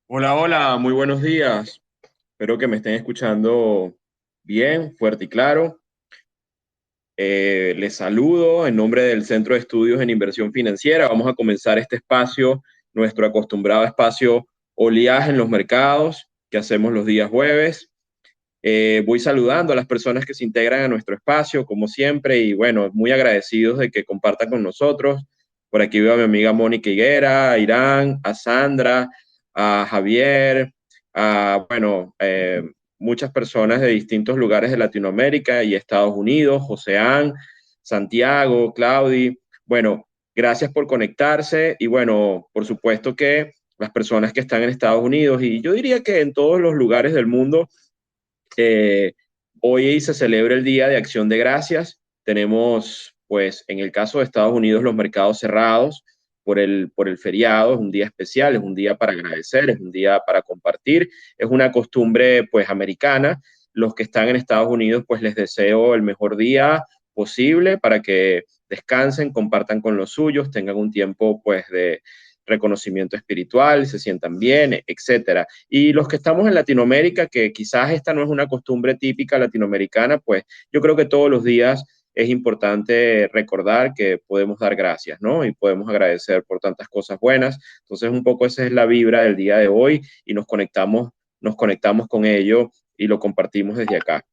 Hola, hola, muy buenos días. Espero que me estén escuchando bien, fuerte y claro. Les saludo en nombre del Centro de Estudios en Inversión Financiera. Vamos a comenzar este espacio, nuestro acostumbrado espacio Oleaje en los mercados que hacemos los días jueves. Voy saludando a las personas que se integran a nuestro espacio, como siempre, y bueno, muy agradecidos de que compartan con nosotros. Por aquí veo a mi amiga Mónica Higuera, a Irán, a Sandra, a Javier, a muchas personas de distintos lugares de Latinoamérica y Estados Unidos, Joseán, Santiago, Claudi. Bueno, gracias por conectarse y bueno, por supuesto que las personas que están en Estados Unidos y yo diría que en todos los lugares del mundo eh, hoy se celebra el Día de Acción de Gracias. Tenemos, pues, en el caso de Estados Unidos, los mercados cerrados por el feriado. Es un día especial, es un día para agradecer, es un día para compartir. Es una costumbre, pues, americana. Los que están en Estados Unidos, pues, les deseo el mejor día posible para que descansen, compartan con los suyos, tengan un tiempo, pues, de reconocimiento espiritual, se sientan bien, etcétera. Y los que estamos en Latinoamérica, que quizás esta no es una costumbre típica latinoamericana, pues yo creo que todos los días es importante recordar que podemos dar gracias, ¿no? Y podemos agradecer por tantas cosas buenas. Entonces, un poco esa es la vibra del día de hoy y nos conectamos con ello y lo compartimos desde acá.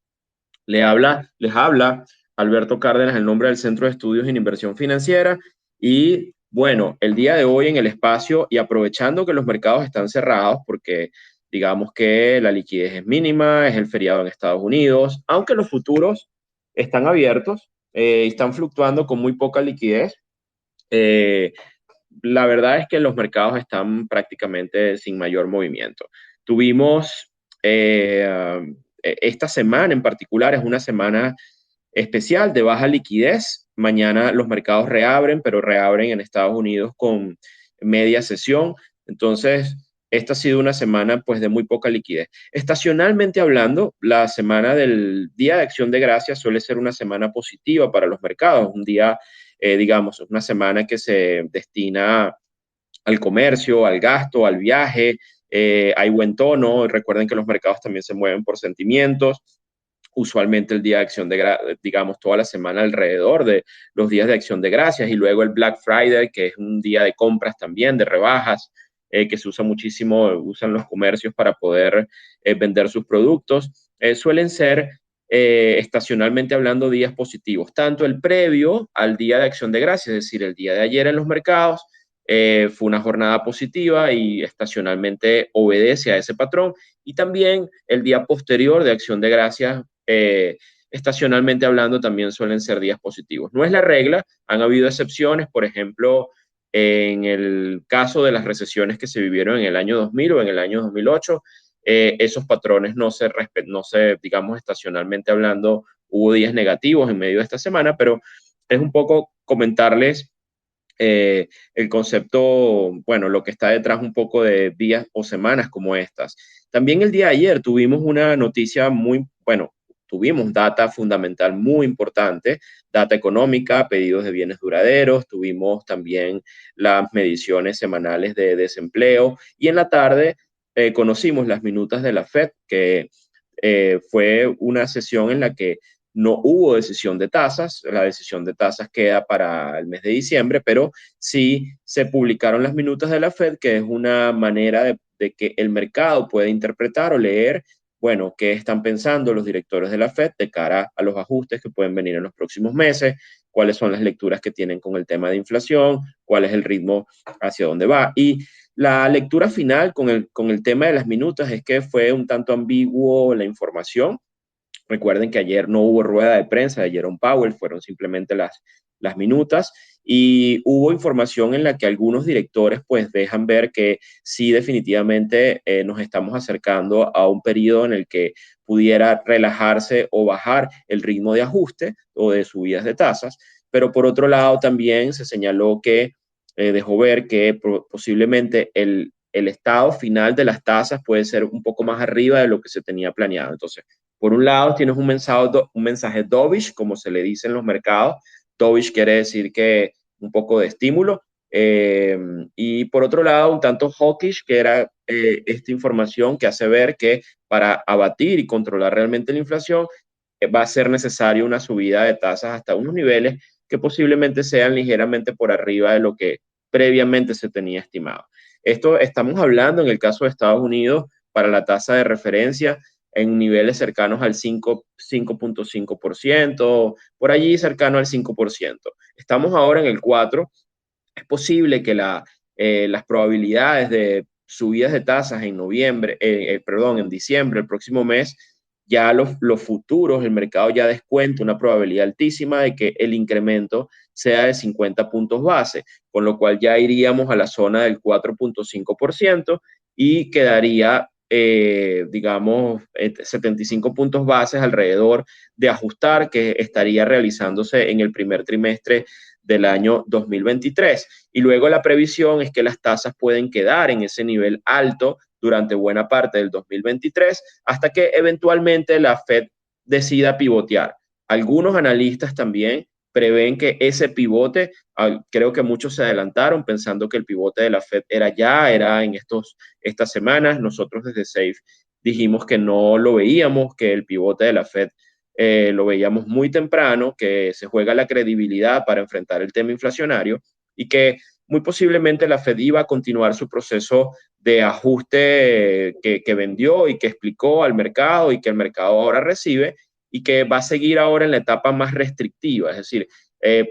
Les habla Alberto Cárdenas, el nombre del Centro de Estudios en Inversión Financiera. Y bueno, el día de hoy en el espacio y aprovechando que los mercados están cerrados, porque digamos que la liquidez es mínima, es el feriado en Estados Unidos, aunque los futuros están abiertos, están fluctuando con muy poca liquidez. eh, la verdad es que los mercados están prácticamente sin mayor movimiento. Tuvimos esta semana en particular, es una semana especial de baja liquidez. Mañana los mercados reabren, pero reabren en Estados Unidos con media sesión. Entonces, esta ha sido una semana pues de muy poca liquidez. Estacionalmente hablando, la semana del Día de Acción de Gracias suele ser una semana positiva para los mercados, un día, digamos, una semana que se destina al comercio, al gasto, al viaje. Hay buen tono. Recuerden que los mercados también se mueven por sentimientos. Usualmente el día de acción digamos, toda la semana alrededor de los días de acción de gracias y luego el Black Friday, que es un día de compras también, de rebajas, que se usa muchísimo, usan los comercios para poder vender sus productos. Suelen ser estacionalmente hablando días positivos, tanto el previo al día de acción de gracias, es decir, el día de ayer en los mercados, fue una jornada positiva y estacionalmente obedece a ese patrón. Y también el día posterior de Acción de Gracias, estacionalmente hablando, también suelen ser días positivos. No es la regla, han habido excepciones, por ejemplo, en el caso de las recesiones que se vivieron en el año 2000 o en el año 2008, esos patrones no se, digamos, estacionalmente hablando, hubo días negativos en medio de esta semana, pero es un poco comentarles el concepto, bueno, lo que está detrás un poco de días o semanas como estas. También el día de ayer tuvimos una noticia muy, bueno, tuvimos data fundamental muy importante, data económica, pedidos de bienes duraderos, tuvimos también las mediciones semanales de desempleo y en la tarde conocimos las minutas de la Fed, que fue una sesión en la que no hubo decisión de tasas, la decisión de tasas queda para el mes de diciembre, pero sí se publicaron las minutas de la Fed, que es una manera de que el mercado pueda interpretar o leer, bueno, qué están pensando los directores de la Fed de cara a los ajustes que pueden venir en los próximos meses, cuáles son las lecturas que tienen con el tema de inflación, cuál es el ritmo hacia dónde va. Y la lectura final con el tema de las minutas es que fue un tanto ambiguo la información. Recuerden que ayer no hubo rueda de prensa de Jerome Powell, fueron simplemente las minutas y hubo información en la que algunos directores pues dejan ver que sí definitivamente nos estamos acercando a un periodo en el que pudiera relajarse o bajar el ritmo de ajuste o de subidas de tasas, pero por otro lado también se señaló que dejó ver que posiblemente el estado final de las tasas puede ser un poco más arriba de lo que se tenía planeado. Entonces, por un lado, tienes un mensaje dovish, como se le dice en los mercados. Dovish quiere decir que un poco de estímulo. Eh, y por otro lado, un tanto hawkish, que era esta información que hace ver que para abatir y controlar realmente la inflación va a ser necesario una subida de tasas hasta unos niveles que posiblemente sean ligeramente por arriba de lo que previamente se tenía estimado. Esto estamos hablando en el caso de Estados Unidos para la tasa de referencia en niveles cercanos al 5.5%, por allí cercano al 5%. Estamos ahora en el 4%. Es posible que las probabilidades de subidas de tasas en noviembre, perdón, en diciembre, el próximo mes, ya los futuros, el mercado ya descuenta una probabilidad altísima de que el incremento sea de 50 puntos base, con lo cual ya iríamos a la zona del 4.5% y quedaría, digamos, 75 puntos bases alrededor de ajustar que estaría realizándose en el primer trimestre del año 2023. Y luego la previsión es que las tasas pueden quedar en ese nivel alto durante buena parte del 2023 hasta que eventualmente la Fed decida pivotear. Algunos analistas también prevén que ese pivote, creo que muchos se adelantaron pensando que el pivote de la Fed era en estas semanas. Nosotros desde Safe dijimos que no lo veíamos, que el pivote de la Fed lo veíamos muy temprano, que se juega la credibilidad para enfrentar el tema inflacionario y que muy posiblemente la Fed iba a continuar su proceso de ajuste que vendió y que explicó al mercado y que el mercado ahora recibe y que va a seguir ahora en la etapa más restrictiva, es decir,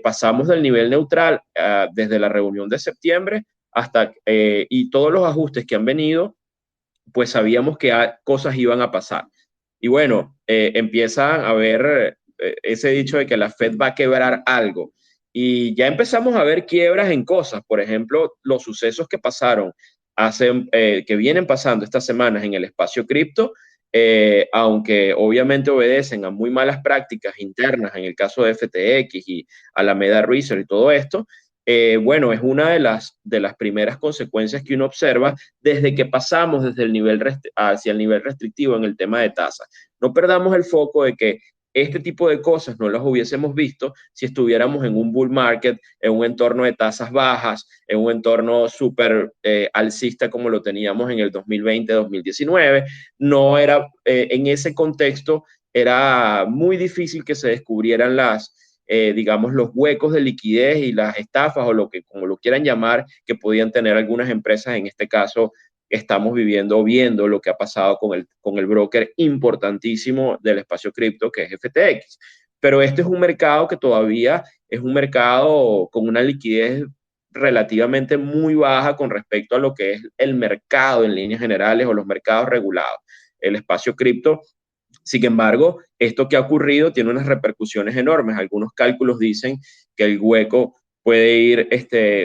pasamos del nivel neutral desde la reunión de septiembre hasta y todos los ajustes que han venido, pues sabíamos que cosas iban a pasar. Y bueno, empieza a ver ese dicho de que la Fed va a quebrar algo. Y ya empezamos a ver quiebras en cosas. Por ejemplo, los sucesos que pasaron que vienen pasando estas semanas en el espacio cripto, aunque obviamente obedecen a muy malas prácticas internas en el caso de FTX y Alameda Research y todo esto, bueno, es una de las primeras consecuencias que uno observa desde que pasamos desde el nivel hacia el nivel restrictivo en el tema de tasas. No perdamos el foco de que este tipo de cosas no las hubiésemos visto si estuviéramos en un bull market, en un entorno de tasas bajas, en un entorno súper alcista como lo teníamos en el 2020-2019. No era, en ese contexto, era muy difícil que se descubrieran digamos, los huecos de liquidez y las estafas o lo que, como lo quieran llamar, que podían tener algunas empresas. En este caso, estamos viendo lo que ha pasado con el broker importantísimo del espacio cripto, que es FTX. Pero este es un mercado que todavía es un mercado con una liquidez relativamente muy baja con respecto a lo que es el mercado en líneas generales o los mercados regulados. El espacio cripto, sin embargo, esto que ha ocurrido tiene unas repercusiones enormes. Algunos cálculos dicen que el hueco puede ir,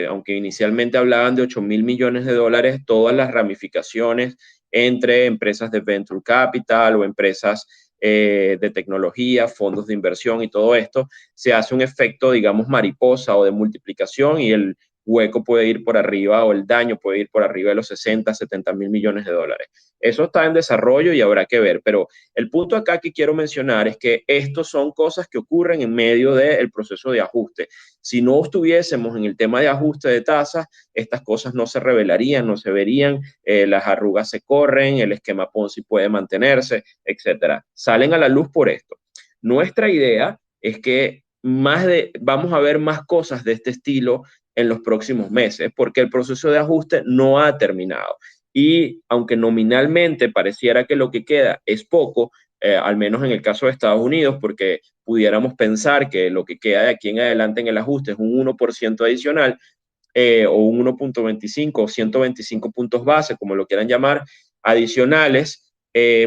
aunque inicialmente hablaban de 8.000 millones de dólares, todas las ramificaciones entre empresas de venture capital o empresas de tecnología, fondos de inversión y todo esto, se hace un efecto, digamos, mariposa o de multiplicación y el hueco puede ir por arriba o el daño puede ir por arriba de los 60, 70 mil millones de dólares. Eso está en desarrollo y habrá que ver, pero el punto acá que quiero mencionar es que estos son cosas que ocurren en medio del proceso de ajuste. Si no estuviésemos en el tema de ajuste de tasas, estas cosas no se revelarían, no se verían, las arrugas se corren, el esquema Ponzi puede mantenerse, etcétera. Salen a la luz por esto. Nuestra idea es que vamos a ver más cosas de este estilo en los próximos meses, porque el proceso de ajuste no ha terminado. Y aunque nominalmente pareciera que lo que queda es poco, al menos en el caso de Estados Unidos, porque pudiéramos pensar que lo que queda de aquí en adelante en el ajuste es un 1% adicional, o un 1.25 o 125 puntos base, como lo quieran llamar, adicionales.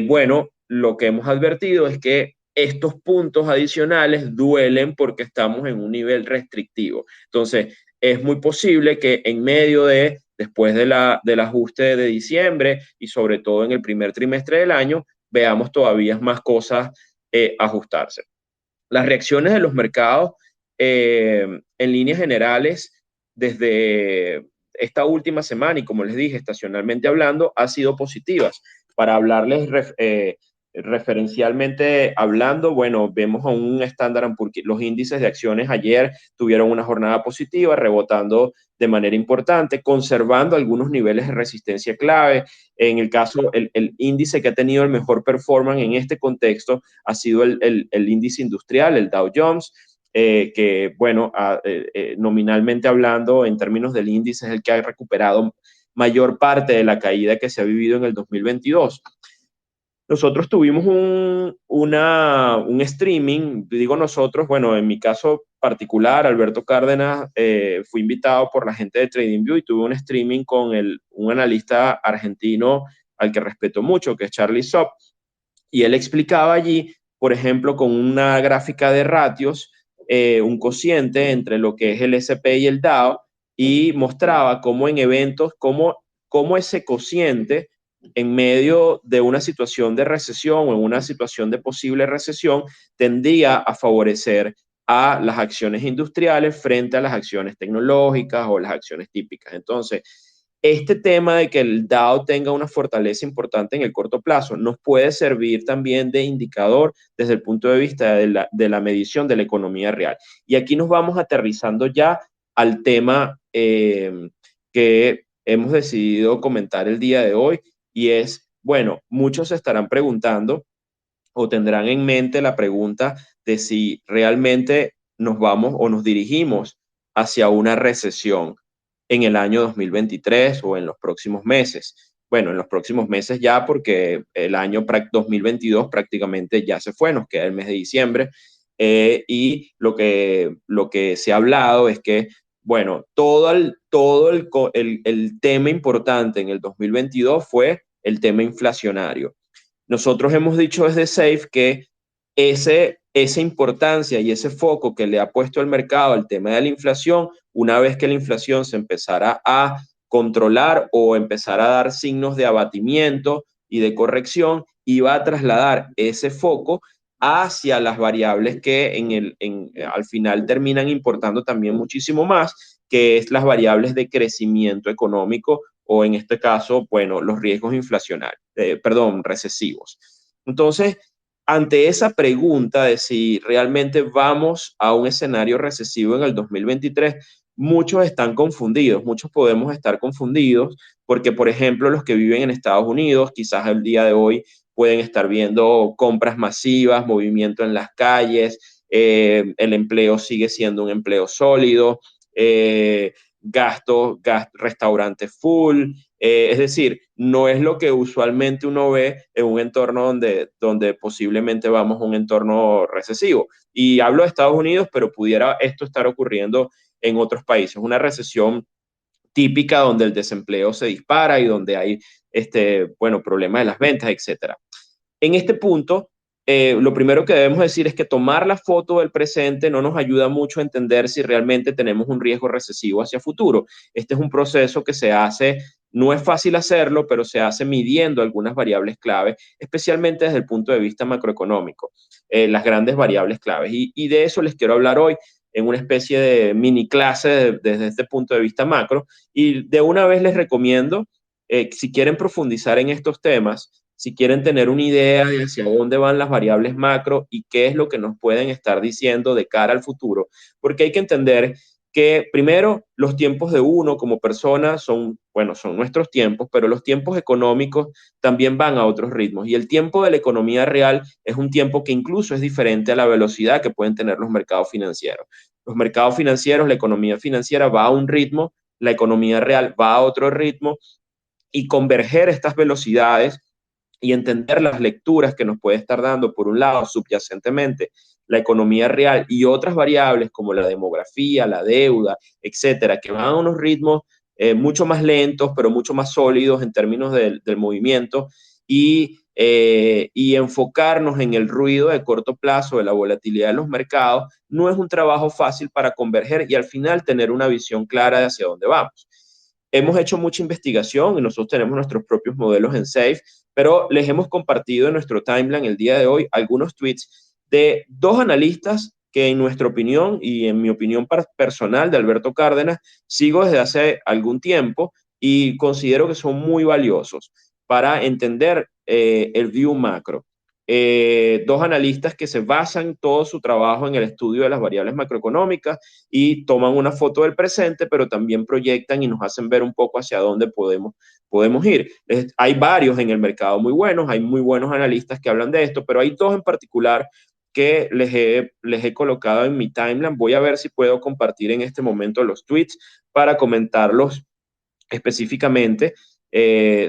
Bueno, lo que hemos advertido es que estos puntos adicionales duelen porque estamos en un nivel restrictivo. Entonces, es muy posible que en medio después del ajuste de diciembre y sobre todo en el primer trimestre del año, veamos todavía más cosas ajustarse. Las reacciones de los mercados en líneas generales desde esta última semana y como les dije, estacionalmente hablando, han sido positivas. Para hablarles referencialmente hablando, bueno, vemos a un Standard & Poor's, los índices de acciones ayer tuvieron una jornada positiva, rebotando de manera importante, conservando algunos niveles de resistencia clave. En el caso, el índice que ha tenido el mejor performance en este contexto ha sido el índice industrial, el Dow Jones, que, bueno, nominalmente hablando, en términos del índice, es el que ha recuperado mayor parte de la caída que se ha vivido en el 2022. Nosotros tuvimos un streaming, digo nosotros, bueno, en mi caso particular, Alberto Cárdenas, fui invitado por la gente de TradingView y tuve un streaming con un analista argentino al que respeto mucho, que es Charlie Sopp, y él explicaba allí, por ejemplo, con una gráfica de ratios, un cociente entre lo que es el S&P y el Dow, y mostraba cómo en eventos, cómo ese cociente en medio de una situación de recesión o en una situación de posible recesión, tendría a favorecer a las acciones industriales frente a las acciones tecnológicas o las acciones típicas. Entonces, este tema de que el Dow tenga una fortaleza importante en el corto plazo nos puede servir también de indicador desde el punto de vista de la medición de la economía real. Y aquí nos vamos aterrizando ya al tema que hemos decidido comentar el día de hoy, y es, bueno, muchos se estarán preguntando o tendrán en mente la pregunta de si realmente nos vamos o nos dirigimos hacia una recesión en el año 2023 o en los próximos meses. Bueno, en los próximos meses ya, porque el año 2022 prácticamente ya se fue, nos queda el mes de diciembre, y lo que se ha hablado es que, bueno, el tema importante en el 2022 fue el tema inflacionario. Nosotros hemos dicho desde SAFE que esa importancia y ese foco que le ha puesto el mercado al tema de la inflación, una vez que la inflación se empezara a controlar o empezar a dar signos de abatimiento y de corrección, iba a trasladar ese foco hacia las variables que al final terminan importando también muchísimo más, que es las variables de crecimiento económico o en este caso, bueno, los riesgos inflacionarios, recesivos. Entonces, ante esa pregunta de si realmente vamos a un escenario recesivo en el 2023, muchos están confundidos, muchos podemos estar confundidos porque, por ejemplo, los que viven en Estados Unidos, quizás el día de hoy pueden estar viendo compras masivas, movimiento en las calles, el empleo sigue siendo un empleo sólido, restaurantes full, es decir, no es lo que usualmente uno ve en un entorno donde posiblemente vamos a un entorno recesivo. Y hablo de Estados Unidos, pero pudiera esto estar ocurriendo en otros países. Una recesión típica donde el desempleo se dispara y donde hay problemas de las ventas, etcétera. En este punto, lo primero que debemos decir es que tomar la foto del presente no nos ayuda mucho a entender si realmente tenemos un riesgo recesivo hacia futuro. Este es un proceso que se hace, no es fácil hacerlo, pero se hace midiendo algunas variables clave, especialmente desde el punto de vista macroeconómico, las grandes variables claves. Y de eso les quiero hablar hoy en una especie de mini clase desde este punto de vista macro. Y de una vez les recomiendo, si quieren profundizar en estos temas, si quieren tener una idea de hacia dónde van las variables macro y qué es lo que nos pueden estar diciendo de cara al futuro, porque hay que entender que primero los tiempos de uno como persona son, bueno, son nuestros tiempos, pero los tiempos económicos también van a otros ritmos y el tiempo de la economía real es un tiempo que incluso es diferente a la velocidad que pueden tener los mercados financieros. Los mercados financieros, la economía financiera va a un ritmo, la economía real va a otro ritmo, y converger estas velocidades y entender las lecturas que nos puede estar dando, por un lado, subyacentemente, la economía real y otras variables como la demografía, la deuda, etcétera, que van a unos ritmos mucho más lentos, pero mucho más sólidos en términos del movimiento, y enfocarnos en el ruido de corto plazo, de la volatilidad de los mercados, no es un trabajo fácil para converger y al final tener una visión clara de hacia dónde vamos. Hemos hecho mucha investigación y nosotros tenemos nuestros propios modelos en SAFE, pero les hemos compartido en nuestro timeline el día de hoy algunos tweets de dos analistas que en nuestra opinión y en mi opinión personal de Alberto Cárdenas sigo desde hace algún tiempo y considero que son muy valiosos para entender el view macro. dos analistas que se basan todo su trabajo en el estudio de las variables macroeconómicas y toman una foto del presente, pero también proyectan y nos hacen ver un poco hacia dónde podemos ir. Hay varios en el mercado muy buenos, hay muy buenos analistas que hablan de esto, pero hay dos en particular que les he colocado en mi timeline. Voy a ver si puedo compartir en este momento los tweets para comentarlos específicamente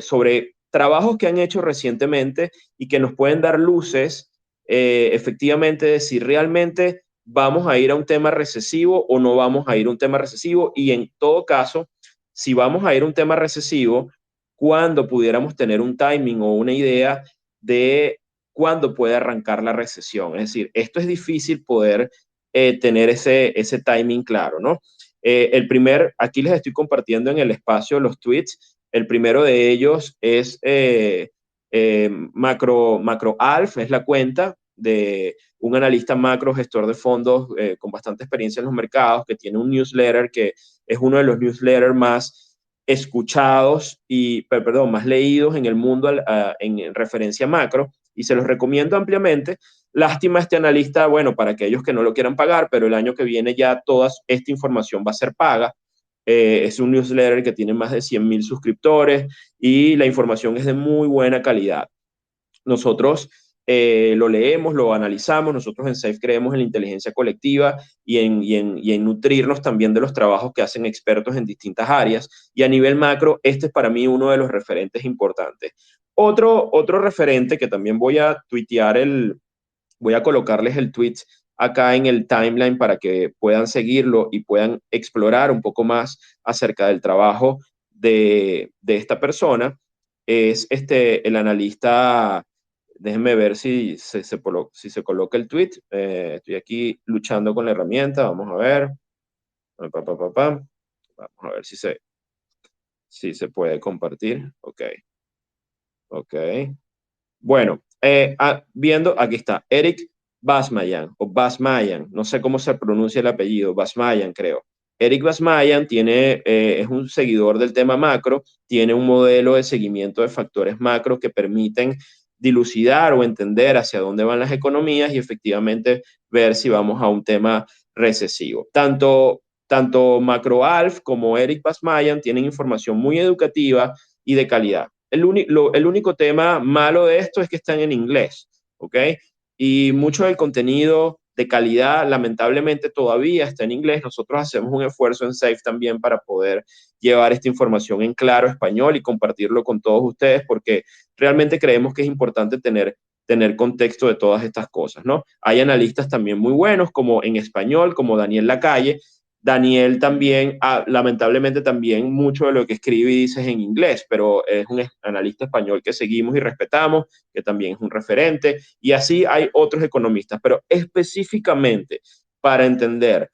sobre trabajos que han hecho recientemente y que nos pueden dar luces, efectivamente, de si realmente vamos a ir a un tema recesivo o no vamos a ir a un tema recesivo, y en todo caso, si vamos a ir a un tema recesivo, cuándo pudiéramos tener un timing o una idea de cuándo puede arrancar la recesión. Es decir, esto es difícil poder tener ese timing claro, ¿no? Aquí les estoy compartiendo en el espacio los tweets. El primero de ellos es Macro Alf, es la cuenta de un analista macro, gestor de fondos con bastante experiencia en los mercados, que tiene un newsletter que es uno de los newsletters más escuchados perdón, más leídos en el mundo en referencia macro, y se los recomiendo ampliamente. Lástima este analista, bueno, para aquellos que no lo quieran pagar, pero el año que viene ya toda esta información va a ser paga. Es un newsletter que tiene más de 100,000 suscriptores y la información es de muy buena calidad. Nosotros lo leemos, lo analizamos, nosotros en SAFE creemos en la inteligencia colectiva y en nutrirnos también de los trabajos que hacen expertos en distintas áreas, y a nivel macro, este es para mí uno de los referentes importantes. Otro referente que también voy a colocarles el tweet acá en el timeline para que puedan seguirlo y puedan explorar un poco más acerca del trabajo de esta persona. Es el analista. Déjenme ver si se coloca el tweet. Estoy aquí luchando con la herramienta. Vamos a ver. Vamos a ver si se puede compartir. Ok, ok. Bueno, aquí está, Eric Basmayan, o Basmayan, no sé cómo se pronuncia el apellido, Basmayan creo. Eric Basmayan es un seguidor del tema macro, tiene un modelo de seguimiento de factores macro que permiten dilucidar o entender hacia dónde van las economías y efectivamente ver si vamos a un tema recesivo. Tanto MacroAlf como Eric Basmayan tienen información muy educativa y de calidad. El único tema malo de esto es que están en inglés, ¿ok? Y mucho del contenido de calidad, lamentablemente, todavía está en inglés. Nosotros hacemos un esfuerzo en SAFE también para poder llevar esta información en claro español y compartirlo con todos ustedes, porque realmente creemos que es importante tener contexto de todas estas cosas, ¿no? Hay analistas también muy buenos, como en español, como Daniel Lacalle. Daniel también, lamentablemente también mucho de lo que escribe y dice es en inglés, pero es un analista español que seguimos y respetamos, que también es un referente, y así hay otros economistas, pero específicamente para entender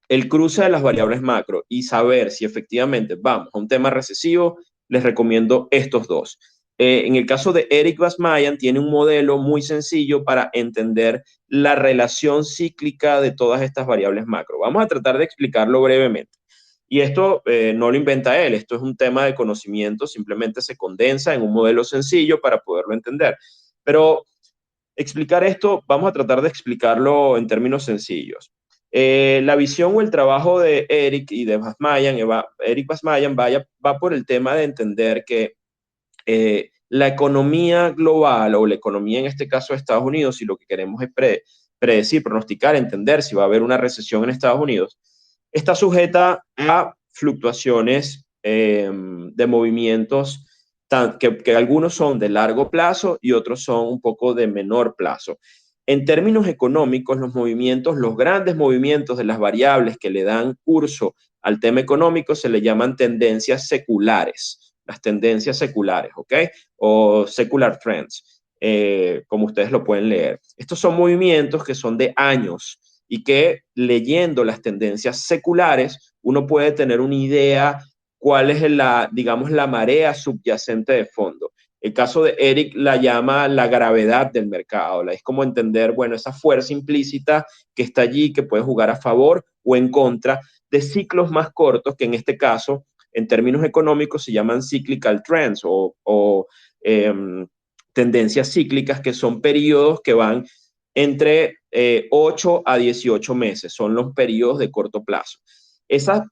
el cruce de las variables macro y saber si efectivamente vamos a un tema recesivo, les recomiendo estos dos. En el caso de Eric Basmayan, tiene un modelo muy sencillo para entender la relación cíclica de todas estas variables macro. Vamos a tratar de explicarlo brevemente. Y esto no lo inventa él, esto es un tema de conocimiento, simplemente se condensa en un modelo sencillo para poderlo entender. Pero explicar esto, vamos a tratar de explicarlo en términos sencillos. La visión o el trabajo de Eric y de Basmayan, Eric Basmayan va por el tema de entender que la economía global, o la economía en este caso de Estados Unidos, si lo que queremos es predecir, pronosticar, entender si va a haber una recesión en Estados Unidos, está sujeta a fluctuaciones de movimientos que algunos son de largo plazo y otros son un poco de menor plazo. En términos económicos, los grandes movimientos de las variables que le dan curso al tema económico se le llaman tendencias seculares, las tendencias seculares, ¿ok? O secular trends, como ustedes lo pueden leer. Estos son movimientos que son de años y que, leyendo las tendencias seculares, uno puede tener una idea cuál es digamos, la marea subyacente de fondo. El caso de Eric la llama la gravedad del mercado. Es como entender, bueno, esa fuerza implícita que está allí, que puede jugar a favor o en contra de ciclos más cortos, que en este caso, en términos económicos, se llaman cyclical trends o tendencias cíclicas, que son periodos que van entre 8 a 18 meses, son los periodos de corto plazo.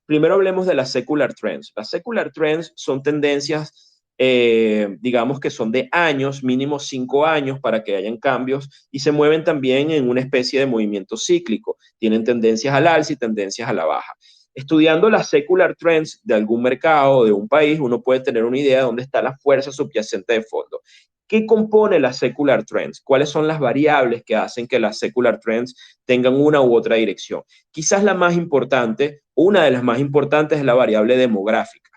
Primero hablemos de las secular trends. Las secular trends son tendencias, digamos que son de años, mínimo 5 años para que hayan cambios, y se mueven también en una especie de movimiento cíclico. Tienen tendencias al alza y tendencias a la baja. Estudiando las secular trends de algún mercado o de un país, uno puede tener una idea de dónde está la fuerza subyacente de fondo. ¿Qué compone las secular trends? ¿Cuáles son las variables que hacen que las secular trends tengan una u otra dirección? Quizás la más importante, una de las más importantes, es la variable demográfica.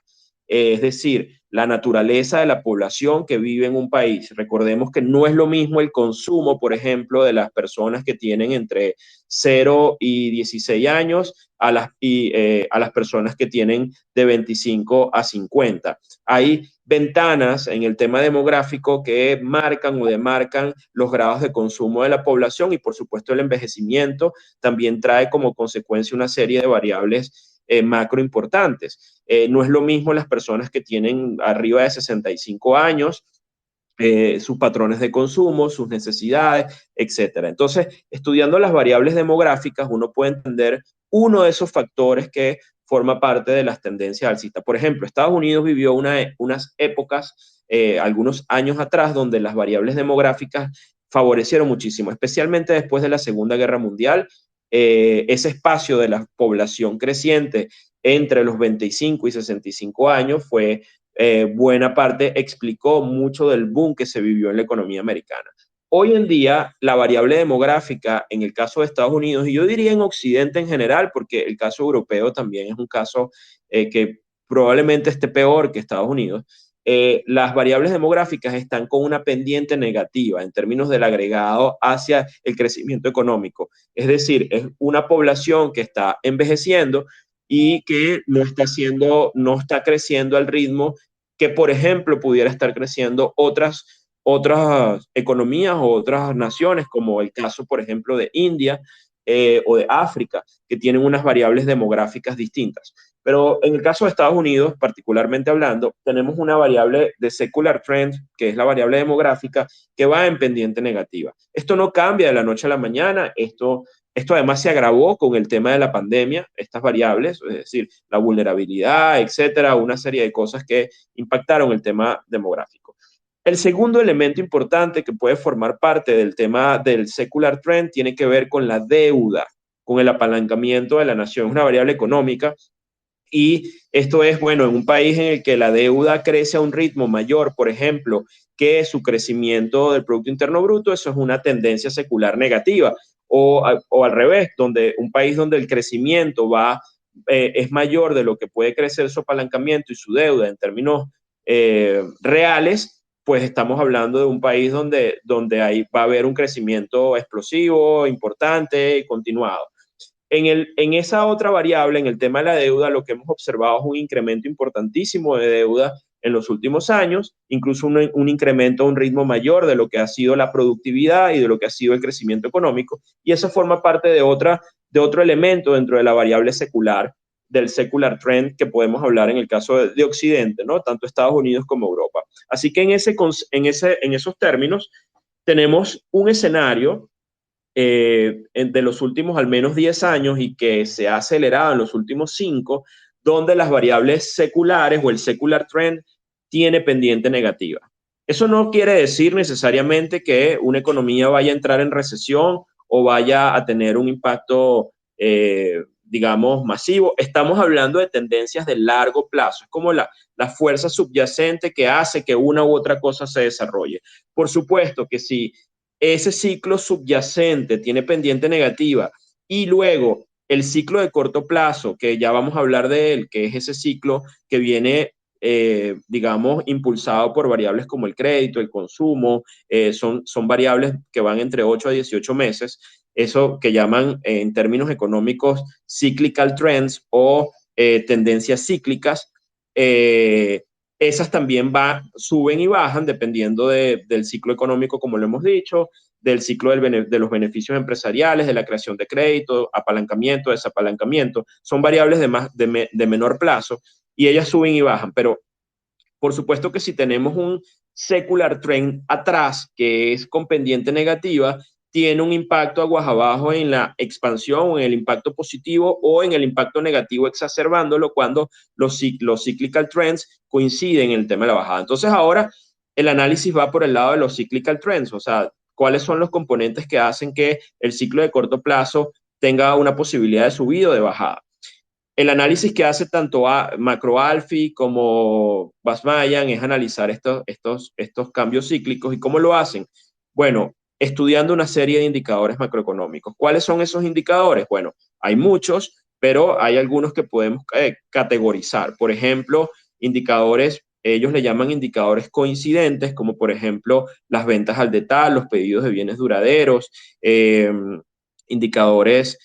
Es decir, la naturaleza de la población que vive en un país. Recordemos que no es lo mismo el consumo, por ejemplo, de las personas que tienen entre 0 y 16 años a las personas que tienen de 25 a 50. Hay ventanas en el tema demográfico que marcan o demarcan los grados de consumo de la población, y por supuesto el envejecimiento también trae como consecuencia una serie de variables macro importantes. No es lo mismo las personas que tienen arriba de 65 años, sus patrones de consumo, sus necesidades, etcétera. Entonces, estudiando las variables demográficas, uno puede entender uno de esos factores que forma parte de las tendencias alcistas. Por ejemplo, Estados Unidos vivió unas épocas, algunos años atrás, donde las variables demográficas favorecieron muchísimo, especialmente después de la Segunda Guerra Mundial. Ese espacio de la población creciente entre los 25 y 65 años fue buena parte, explicó mucho del boom que se vivió en la economía americana. Hoy en día, la variable demográfica en el caso de Estados Unidos, y yo diría en Occidente en general, porque el caso europeo también es un caso que probablemente esté peor que Estados Unidos, las variables demográficas están con una pendiente negativa en términos del agregado hacia el crecimiento económico. Es decir, es una población que está envejeciendo y que no está creciendo al ritmo que, por ejemplo, pudiera estar creciendo otras economías o otras naciones, como el caso, por ejemplo, de India o de África, que tienen unas variables demográficas distintas. Pero en el caso de Estados Unidos, particularmente hablando, tenemos una variable de secular trend, que es la variable demográfica, que va en pendiente negativa. Esto no cambia de la noche a la mañana, esto además se agravó con el tema de la pandemia, estas variables, es decir, la vulnerabilidad, etcétera, una serie de cosas que impactaron el tema demográfico. El segundo elemento importante que puede formar parte del tema del secular trend tiene que ver con la deuda, con el apalancamiento de la nación. Es una variable económica, y esto es, bueno, en un país en el que la deuda crece a un ritmo mayor, por ejemplo, que su crecimiento del Producto Interno Bruto, eso es una tendencia secular negativa. O al revés, donde un país donde el crecimiento es mayor de lo que puede crecer su apalancamiento y su deuda en términos reales, pues estamos hablando de un país donde ahí va a haber un crecimiento explosivo, importante y continuado. En esa otra variable, en el tema de la deuda, lo que hemos observado es un incremento importantísimo de deuda en los últimos años, incluso un incremento a un ritmo mayor de lo que ha sido la productividad y de lo que ha sido el crecimiento económico, y eso forma parte de otro elemento dentro de la variable secular, del secular trend, que podemos hablar en el caso de Occidente, ¿no? Tanto Estados Unidos como Europa. Así que en esos términos tenemos un escenario de los últimos al menos 10 años y que se ha acelerado en los últimos 5, donde las variables seculares o el secular trend tiene pendiente negativa. Eso no quiere decir necesariamente que una economía vaya a entrar en recesión o vaya a tener un impacto, digamos, masivo. Estamos hablando de tendencias de largo plazo. Es como la fuerza subyacente que hace que una u otra cosa se desarrolle. Por supuesto que si ese ciclo subyacente tiene pendiente negativa y luego el ciclo de corto plazo, que ya vamos a hablar de él, que es ese ciclo que viene, digamos, impulsado por variables como el crédito, el consumo, son variables que van entre 8 a 18 meses, eso que llaman en términos económicos cyclical trends o tendencias cíclicas. Esas también suben y bajan dependiendo del ciclo económico, como lo hemos dicho, del ciclo de los beneficios empresariales, de la creación de crédito, apalancamiento, desapalancamiento. Son variables de menor plazo y ellas suben y bajan, pero por supuesto que si tenemos un secular trend atrás, que es con pendiente negativa, tiene un impacto aguas abajo en la expansión, o en el impacto positivo o en el impacto negativo, exacerbándolo cuando los cyclical trends coinciden en el tema de la bajada. Entonces ahora el análisis va por el lado de los cyclical trends, o sea, cuáles son los componentes que hacen que el ciclo de corto plazo tenga una posibilidad de subida o de bajada. El análisis que hace tanto MacroAlfi como Basmayan es analizar estos cambios cíclicos. ¿Y cómo lo hacen? Bueno, estudiando una serie de indicadores macroeconómicos. ¿Cuáles son esos indicadores? Bueno, hay muchos, pero hay algunos que podemos categorizar. Por ejemplo, indicadores, ellos le llaman indicadores coincidentes, como por ejemplo las ventas al detalle, los pedidos de bienes duraderos, indicadores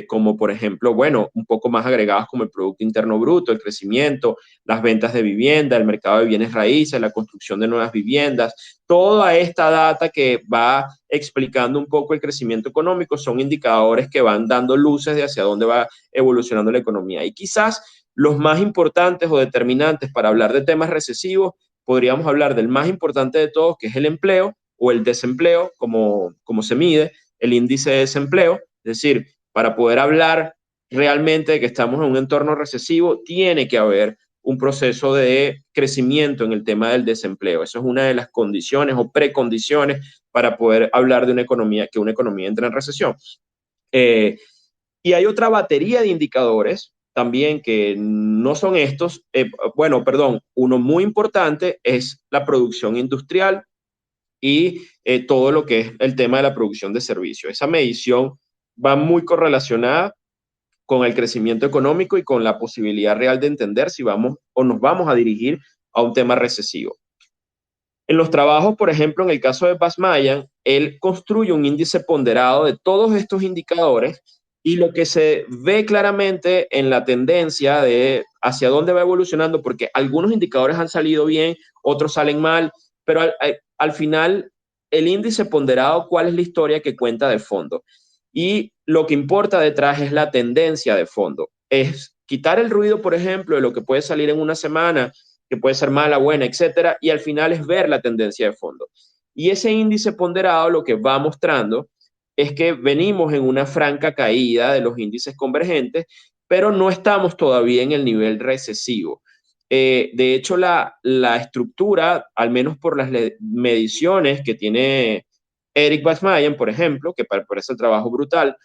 como por ejemplo, bueno, un poco más agregados como el Producto Interno Bruto, el crecimiento, las ventas de vivienda, el mercado de bienes raíces, la construcción de nuevas viviendas. Toda esta data que va explicando un poco el crecimiento económico son indicadores que van dando luces de hacia dónde va evolucionando la economía. Y quizás los más importantes o determinantes para hablar de temas recesivos, podríamos hablar del más importante de todos, que es el empleo o el desempleo, como se mide, el índice de desempleo. Es decir, para poder hablar realmente de que estamos en un entorno recesivo, tiene que haber un proceso de crecimiento en el tema del desempleo. Eso es una de las condiciones o precondiciones para poder hablar de una economía, que una economía entre en recesión. Y hay otra batería de indicadores también que no son estos. Bueno, perdón, uno muy importante es la producción industrial y todo lo que es el tema de la producción de servicios. Esa medición va muy correlacionada con el crecimiento económico y con la posibilidad real de entender si vamos o nos vamos a dirigir a un tema recesivo. En los trabajos, por ejemplo, en el caso de Basmayan, él construye un índice ponderado de todos estos indicadores y lo que se ve claramente en la tendencia de hacia dónde va evolucionando, porque algunos indicadores han salido bien, otros salen mal, pero al final el índice ponderado, ¿cuál es la historia que cuenta de fondo? Y lo que importa detrás es la tendencia de fondo. Es quitar el ruido, por ejemplo, de lo que puede salir en una semana, que puede ser mala, buena, etcétera, y al final es ver la tendencia de fondo. Y ese índice ponderado lo que va mostrando es que venimos en una franca caída de los índices convergentes, pero no estamos todavía en el nivel recesivo. De hecho, la estructura, al menos por las mediciones que tiene Eric Basmayan, por ejemplo, que parece el trabajo brutal,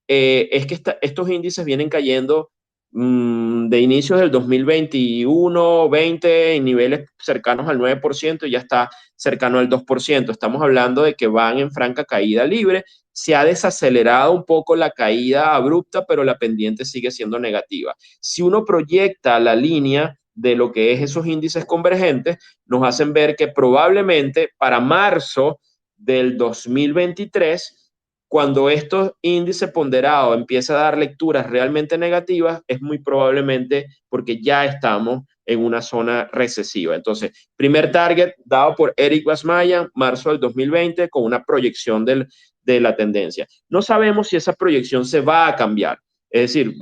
es que estos índices vienen cayendo de inicios del 2021-20 en niveles cercanos al 9% y ya está cercano al 2%. Estamos hablando de que van en franca caída libre. Se ha desacelerado un poco la caída abrupta, pero la pendiente sigue siendo negativa. Si uno proyecta la línea de lo que es esos índices convergentes, nos hacen ver que probablemente para marzo del 2023, cuando estos índices ponderados empieza a dar lecturas realmente negativas, es muy probablemente porque ya estamos en una zona recesiva. Entonces, primer target dado por Eric Basmayan, marzo del 2020, con una proyección de la tendencia. No sabemos si esa proyección se va a cambiar. Es decir,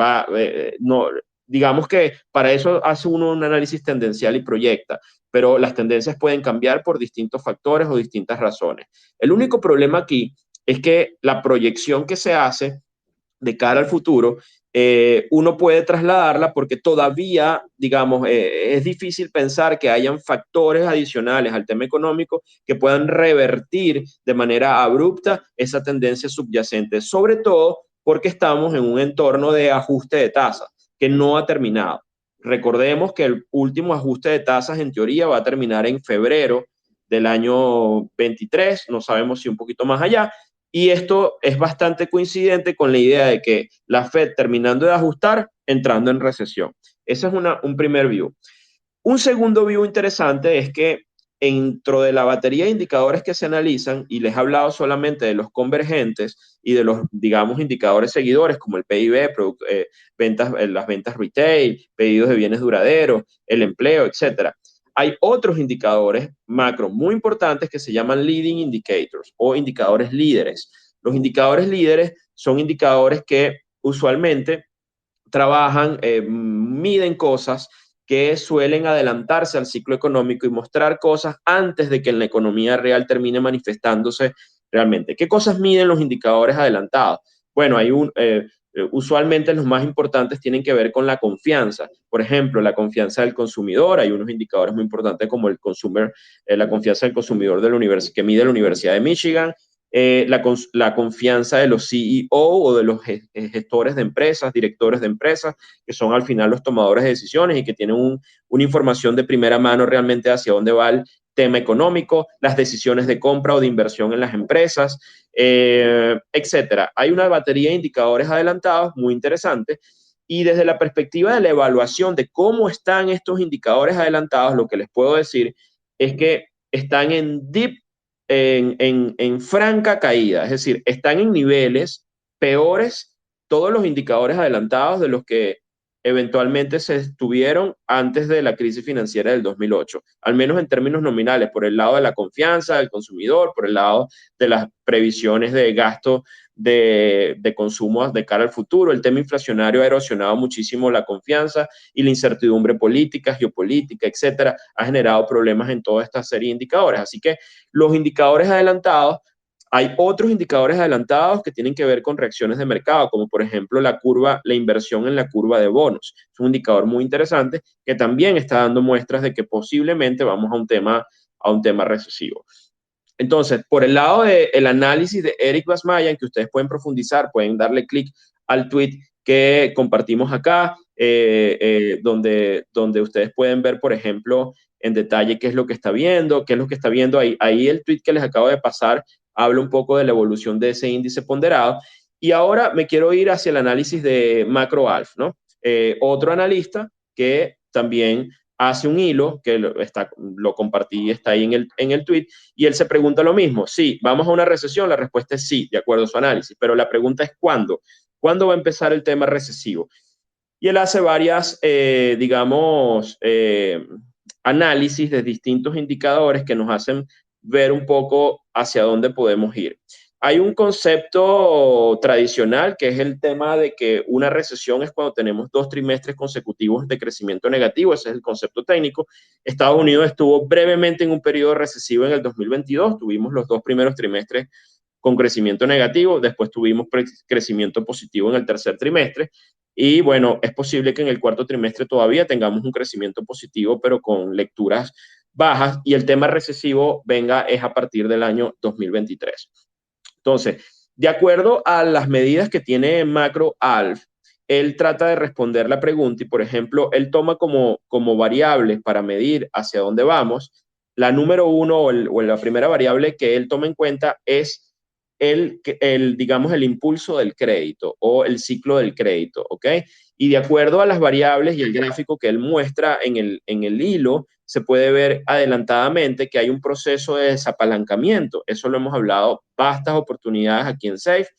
no, digamos que para eso hace uno un análisis tendencial y proyecta, pero las tendencias pueden cambiar por distintos factores o distintas razones. El único problema aquí es que la proyección que se hace de cara al futuro, uno puede trasladarla porque todavía, digamos, es difícil pensar que hayan factores adicionales al tema económico que puedan revertir de manera abrupta esa tendencia subyacente, sobre todo porque estamos en un entorno de ajuste de tasas que no ha terminado. Recordemos que el último ajuste de tasas en teoría va a terminar en febrero del año 23, no sabemos si un poquito más allá, y esto es bastante coincidente con la idea de que la Fed terminando de ajustar, entrando en recesión. Ese es un primer view. Un segundo view interesante es que dentro de la batería de indicadores que se analizan, y les he hablado solamente de los convergentes y de los, digamos, indicadores seguidores como el PIB, las ventas retail, pedidos de bienes duraderos, el empleo, etcétera. Hay otros indicadores macro muy importantes que se llaman leading indicators o indicadores líderes. Los indicadores líderes son indicadores que usualmente trabajan, miden cosas que suelen adelantarse al ciclo económico y mostrar cosas antes de que la economía real termine manifestándose realmente. ¿Qué cosas miden los indicadores adelantados? Bueno, usualmente los más importantes tienen que ver con la confianza. Por ejemplo, la confianza del consumidor. Hay unos indicadores muy importantes como la confianza del consumidor que mide la Universidad de Michigan, la confianza de los CEO o de los gestores de empresas, directores de empresas, que son al final los tomadores de decisiones y que tienen una información de primera mano realmente hacia dónde va el tema económico, las decisiones de compra o de inversión en las empresas, etcétera. Hay una batería de indicadores adelantados muy interesantes y desde la perspectiva de la evaluación de cómo están estos indicadores adelantados, lo que les puedo decir es que están en franca caída, es decir, están en niveles peores todos los indicadores adelantados de los que eventualmente se estuvieron antes de la crisis financiera del 2008, al menos en términos nominales, por el lado de la confianza del consumidor, por el lado de las previsiones de gasto de consumo de cara al futuro. El tema inflacionario ha erosionado muchísimo la confianza y la incertidumbre política, geopolítica, etcétera, ha generado problemas en toda esta serie de indicadores. Así que los indicadores adelantados, hay otros indicadores adelantados que tienen que ver con reacciones de mercado, como por ejemplo la inversión en la curva de bonos. Es un indicador muy interesante que también está dando muestras de que posiblemente vamos a un tema recesivo. Entonces, por el lado del análisis de Eric Basmayan, que ustedes pueden profundizar, pueden darle clic al tweet que compartimos acá, donde ustedes pueden ver, por ejemplo, en detalle qué es lo que está viendo, qué es lo que está viendo ahí. Ahí el tweet que les acabo de pasar habla un poco de la evolución de ese índice ponderado. Y ahora me quiero ir hacia el análisis de MacroAlf, ¿no? Otro analista que también hace un hilo, que lo compartí, está ahí en el tweet, y él se pregunta lo mismo. Sí, ¿vamos a una recesión? La respuesta es sí, de acuerdo a su análisis, pero la pregunta es ¿cuándo? ¿Cuándo va a empezar el tema recesivo? Y él hace varias, digamos, análisis de distintos indicadores que nos hacen ver un poco hacia dónde podemos ir. Hay un concepto tradicional que es el tema de que una recesión es cuando tenemos 2 trimestres consecutivos de crecimiento negativo. Ese es el concepto técnico. Estados Unidos estuvo brevemente en un periodo recesivo en el 2022. Tuvimos los 2 primeros trimestres con crecimiento negativo, después tuvimos crecimiento positivo en el tercer trimestre y bueno, es posible que en el cuarto trimestre todavía tengamos un crecimiento positivo, pero con lecturas bajas y el tema recesivo venga es a partir del año 2023. Entonces, de acuerdo a las medidas que tiene MacroAlf, él trata de responder la pregunta y, por ejemplo, él toma como variables para medir hacia dónde vamos. La número uno o la primera variable que él toma en cuenta es digamos, el impulso del crédito o el ciclo del crédito, ¿ok? Y de acuerdo a las variables y el gráfico que él muestra en el hilo, se puede ver adelantadamente que hay un proceso de desapalancamiento. Eso lo hemos hablado, vastas oportunidades aquí en SAFE.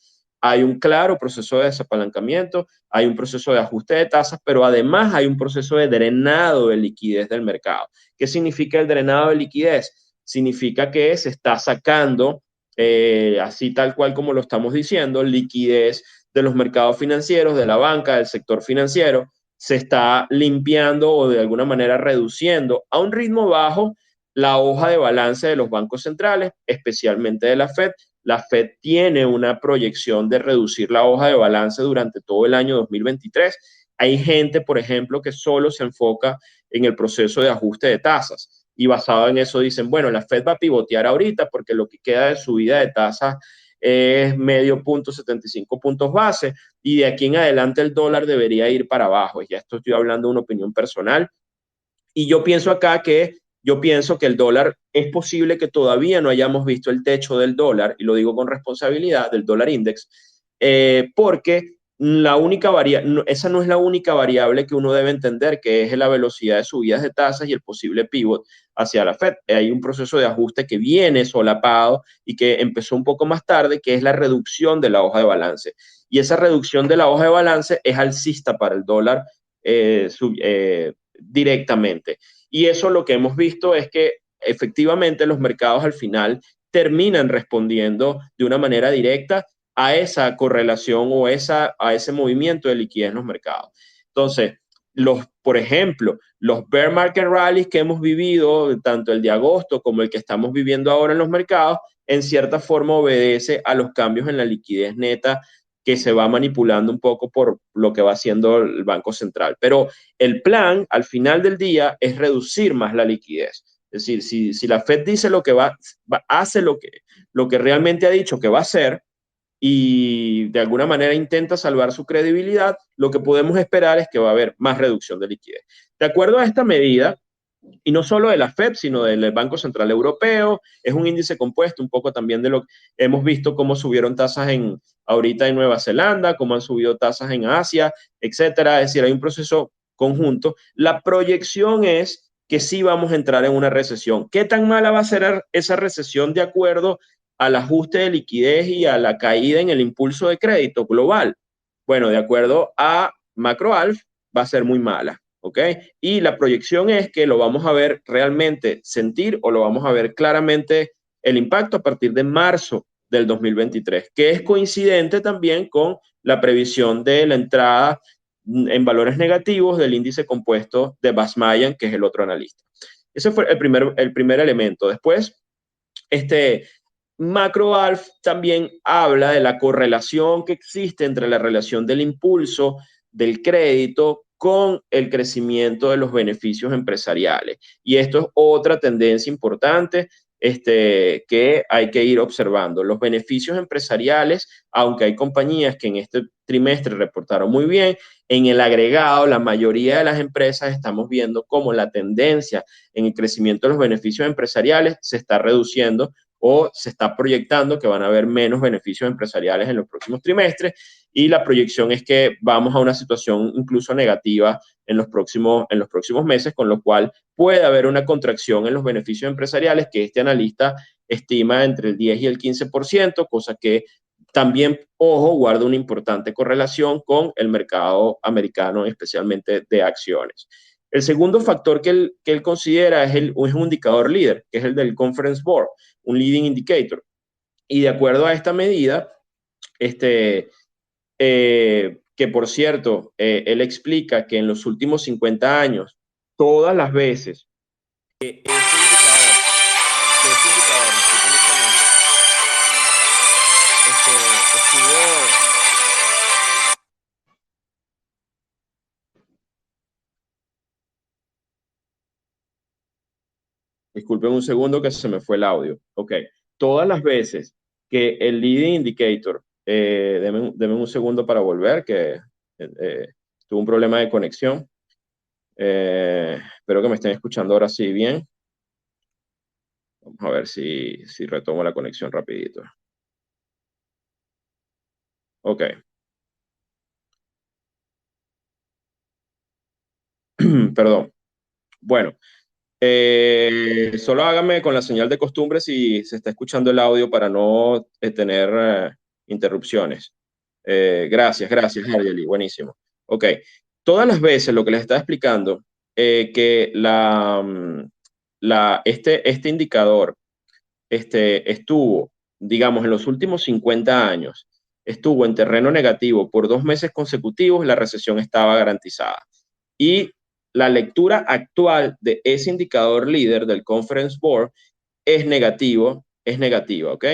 Hay un claro proceso de desapalancamiento, hay un proceso de ajuste de tasas, pero además hay un proceso de drenado de liquidez del mercado. ¿Qué significa el drenado de liquidez? Significa que se está sacando así tal cual como lo estamos diciendo, liquidez de los mercados financieros, de la banca, del sector financiero, se está limpiando o de alguna manera reduciendo a un ritmo bajo la hoja de balance de los bancos centrales, especialmente de la Fed. La Fed tiene una proyección de reducir la hoja de balance durante todo el año 2023. Hay gente, por ejemplo, que solo se enfoca en el proceso de ajuste de tasas y basado en eso dicen, bueno, la Fed va a pivotear ahorita porque lo que queda de subida de tasas es medio punto, 75 puntos base, y de aquí en adelante el dólar debería ir para abajo. Y ya esto estoy hablando de una opinión personal. Y yo pienso que el dólar, es posible que todavía no hayamos visto el techo del dólar, y lo digo con responsabilidad, del dólar index, porque esa no es la única variable que uno debe entender, que es la velocidad de subidas de tasas y el posible pivot hacia la Fed. Hay un proceso de ajuste que viene solapado y que empezó un poco más tarde, que es la reducción de la hoja de balance. Y esa reducción de la hoja de balance es alcista para el dólar directamente. Y eso lo que hemos visto es que efectivamente los mercados al final terminan respondiendo de una manera directa a esa correlación o a ese movimiento de liquidez en los mercados. Entonces, por ejemplo, los bear market rallies que hemos vivido, tanto el de agosto como el que estamos viviendo ahora en los mercados, en cierta forma obedece a los cambios en la liquidez neta que se va manipulando un poco por lo que va haciendo el Banco Central. Pero el plan, al final del día, es reducir más la liquidez. Es decir, si la Fed dice lo que hace lo que realmente ha dicho que va a hacer, y de alguna manera intenta salvar su credibilidad, lo que podemos esperar es que va a haber más reducción de liquidez. De acuerdo a esta medida, y no solo de la Fed, sino del Banco Central Europeo, es un índice compuesto un poco también de lo que hemos visto cómo subieron tasas ahorita en Nueva Zelanda, cómo han subido tasas en Asia, etcétera. Es decir, hay un proceso conjunto. La proyección es que sí vamos a entrar en una recesión. ¿Qué tan mala va a ser esa recesión de acuerdo al ajuste de liquidez y a la caída en el impulso de crédito global? Bueno, de acuerdo a MacroAlf, va a ser muy mala. ¿Ok? Y la proyección es que lo vamos a ver realmente sentir o lo vamos a ver claramente el impacto a partir de marzo del 2023, que es coincidente también con la previsión de la entrada en valores negativos del índice compuesto de Basmayan, que es el otro analista. Ese fue el primer elemento. Después, MacroAlf también habla de la correlación que existe entre la relación del impulso del crédito con el crecimiento de los beneficios empresariales. Y esto es otra tendencia importante que hay que ir observando. Los beneficios empresariales, aunque hay compañías que en este trimestre reportaron muy bien, en el agregado, la mayoría de las empresas estamos viendo cómo la tendencia en el crecimiento de los beneficios empresariales se está reduciendo o se está proyectando que van a haber menos beneficios empresariales en los próximos trimestres y la proyección es que vamos a una situación incluso negativa en los próximos meses, con lo cual puede haber una contracción en los beneficios empresariales que este analista estima entre el 10 y el 15%, cosa que también, ojo, guarda una importante correlación con el mercado americano, especialmente de acciones. El segundo factor que él considera es un indicador líder, que es el del Conference Board, un leading indicator. Y de acuerdo a esta medida, que por cierto, él explica que en los últimos 50 años, todas las veces que ese indicador estuvo. Disculpen un segundo que se me fue el audio. Ok. Todas las veces que el leading indicator, denme un segundo para volver, que tuve un problema de conexión. Espero que me estén escuchando ahora sí bien. Vamos a ver si retomo la conexión rapidito. Ok. Perdón. Bueno, solo hágame con la señal de costumbre si se está escuchando el audio para no tener interrupciones. Gracias, Argeli. Buenísimo. Ok. Todas las veces lo que les estaba explicando, que este indicador estuvo, digamos, en los últimos 50 años, estuvo en terreno negativo por 2 meses consecutivos, la recesión estaba garantizada. Y la lectura actual de ese indicador líder del Conference Board es negativa, ¿ok?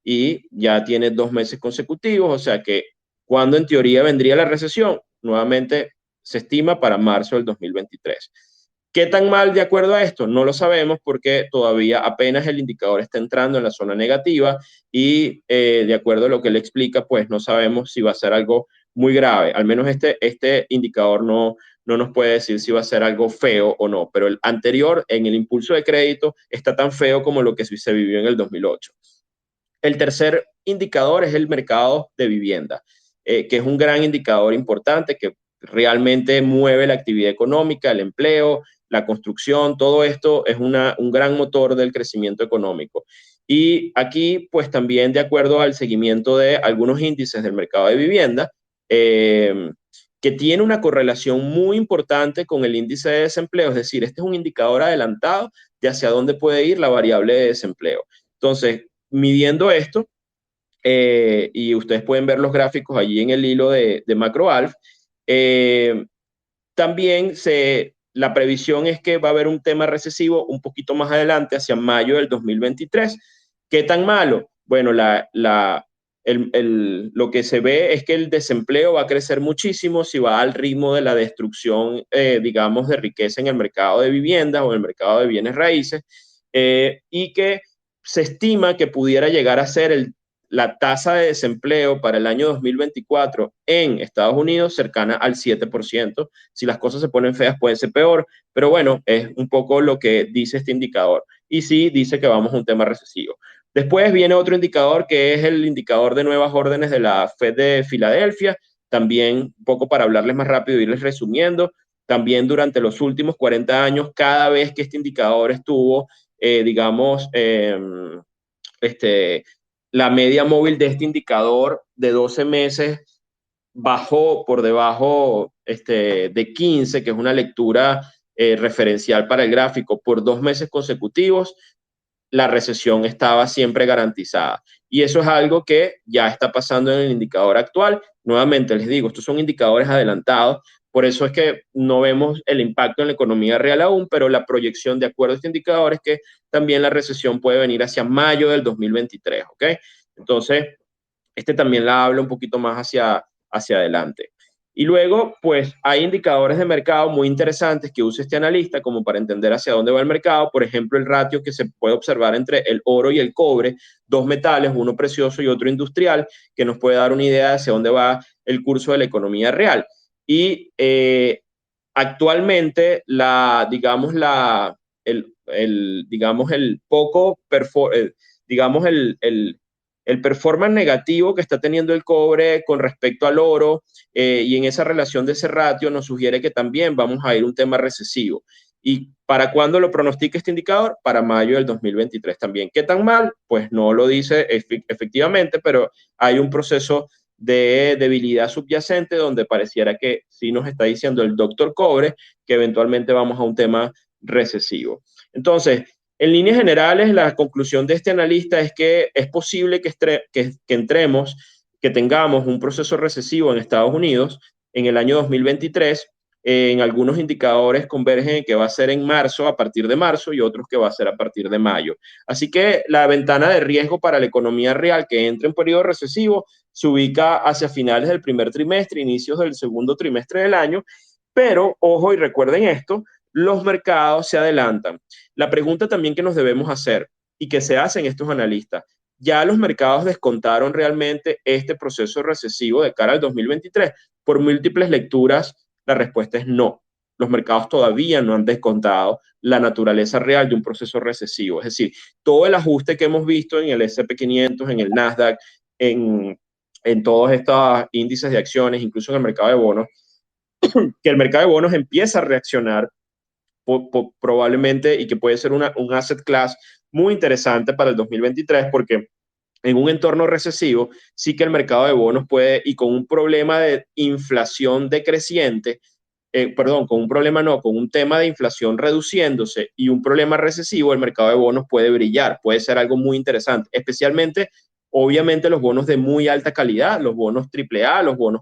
Y ya tiene 2 meses consecutivos, o sea que cuando en teoría vendría la recesión, nuevamente se estima para marzo del 2023. ¿Qué tan mal de acuerdo a esto? No lo sabemos porque todavía apenas el indicador está entrando en la zona negativa y de acuerdo a lo que él explica, pues no sabemos si va a ser algo muy grave. Al menos este indicador no nos puede decir si va a ser algo feo o no, pero el anterior en el impulso de crédito está tan feo como lo que se vivió en el 2008. El tercer indicador es el mercado de vivienda, que es un gran indicador importante que realmente mueve la actividad económica, el empleo, la construcción, todo esto es un gran motor del crecimiento económico. Y aquí, pues también de acuerdo al seguimiento de algunos índices del mercado de vivienda, que tiene una correlación muy importante con el índice de desempleo, es decir, este es un indicador adelantado de hacia dónde puede ir la variable de desempleo. Entonces, midiendo esto, y ustedes pueden ver los gráficos allí en el hilo de MacroAlf, también la previsión es que va a haber un tema recesivo un poquito más adelante, hacia mayo del 2023. ¿Qué tan malo? Bueno, lo que se ve es que el desempleo va a crecer muchísimo si va al ritmo de la destrucción, digamos, de riqueza en el mercado de viviendas o en el mercado de bienes raíces, y que se estima que pudiera llegar a ser la tasa de desempleo para el año 2024 en Estados Unidos cercana al 7%. Si las cosas se ponen feas, puede ser peor, pero bueno, es un poco lo que dice este indicador. Y sí, dice que vamos a un tema recesivo. Después viene otro indicador que es el indicador de nuevas órdenes de la Fed de Filadelfia. También, un poco para hablarles más rápido y irles resumiendo, también durante los últimos 40 años, cada vez que este indicador estuvo, digamos, este, la media móvil de este indicador de 12 meses bajó por debajo de 15, que es una lectura referencial para el gráfico, por 2 meses consecutivos, la recesión estaba siempre garantizada. Y eso es algo que ya está pasando en el indicador actual. Nuevamente les digo, estos son indicadores adelantados, por eso es que no vemos el impacto en la economía real aún, pero la proyección de acuerdo a este indicador es que también la recesión puede venir hacia mayo del 2023, ¿ok? Entonces, también la habla un poquito más hacia adelante. Y luego, pues hay indicadores de mercado muy interesantes que usa este analista como para entender hacia dónde va el mercado. Por ejemplo, el ratio que se puede observar entre el oro y el cobre, dos metales, uno precioso y otro industrial, que nos puede dar una idea de hacia dónde va el curso de la economía real. Y actualmente, digamos, el poco, digamos, el performance negativo que está teniendo el cobre con respecto al oro, y en esa relación de ese ratio nos sugiere que también vamos a ir a un tema recesivo. ¿Y para cuándo lo pronostica este indicador? Para mayo del 2023 también. ¿Qué tan mal? Pues no lo dice efectivamente, pero hay un proceso de debilidad subyacente donde pareciera que sí nos está diciendo el doctor Cobre que eventualmente vamos a un tema recesivo. Entonces, en líneas generales, la conclusión de este analista es que es posible que entremos, que tengamos un proceso recesivo en Estados Unidos en el año 2023. En algunos indicadores convergen en que va a ser en marzo, a partir de marzo, y otros que va a ser a partir de mayo. Así que la ventana de riesgo para la economía real que entre en periodo recesivo se ubica hacia finales del primer trimestre, inicios del segundo trimestre del año, pero ojo y recuerden esto, los mercados se adelantan. La pregunta también que nos debemos hacer y que se hacen estos analistas, ¿ya los mercados descontaron realmente este proceso recesivo de cara al 2023? Por múltiples lecturas, la respuesta es no. Los mercados todavía no han descontado la naturaleza real de un proceso recesivo. Es decir, todo el ajuste que hemos visto en el S&P 500, en el Nasdaq, en todos estos índices de acciones, incluso en el mercado de bonos, que el mercado de bonos empieza a reaccionar probablemente, y que puede ser un asset class muy interesante para el 2023, porque en un entorno recesivo sí que el mercado de bonos puede, y con un problema de inflación decreciente, perdón, con un problema no, con un tema de inflación reduciéndose y un problema recesivo, el mercado de bonos puede brillar, puede ser algo muy interesante, especialmente, obviamente, los bonos de muy alta calidad, los bonos AAA, los bonos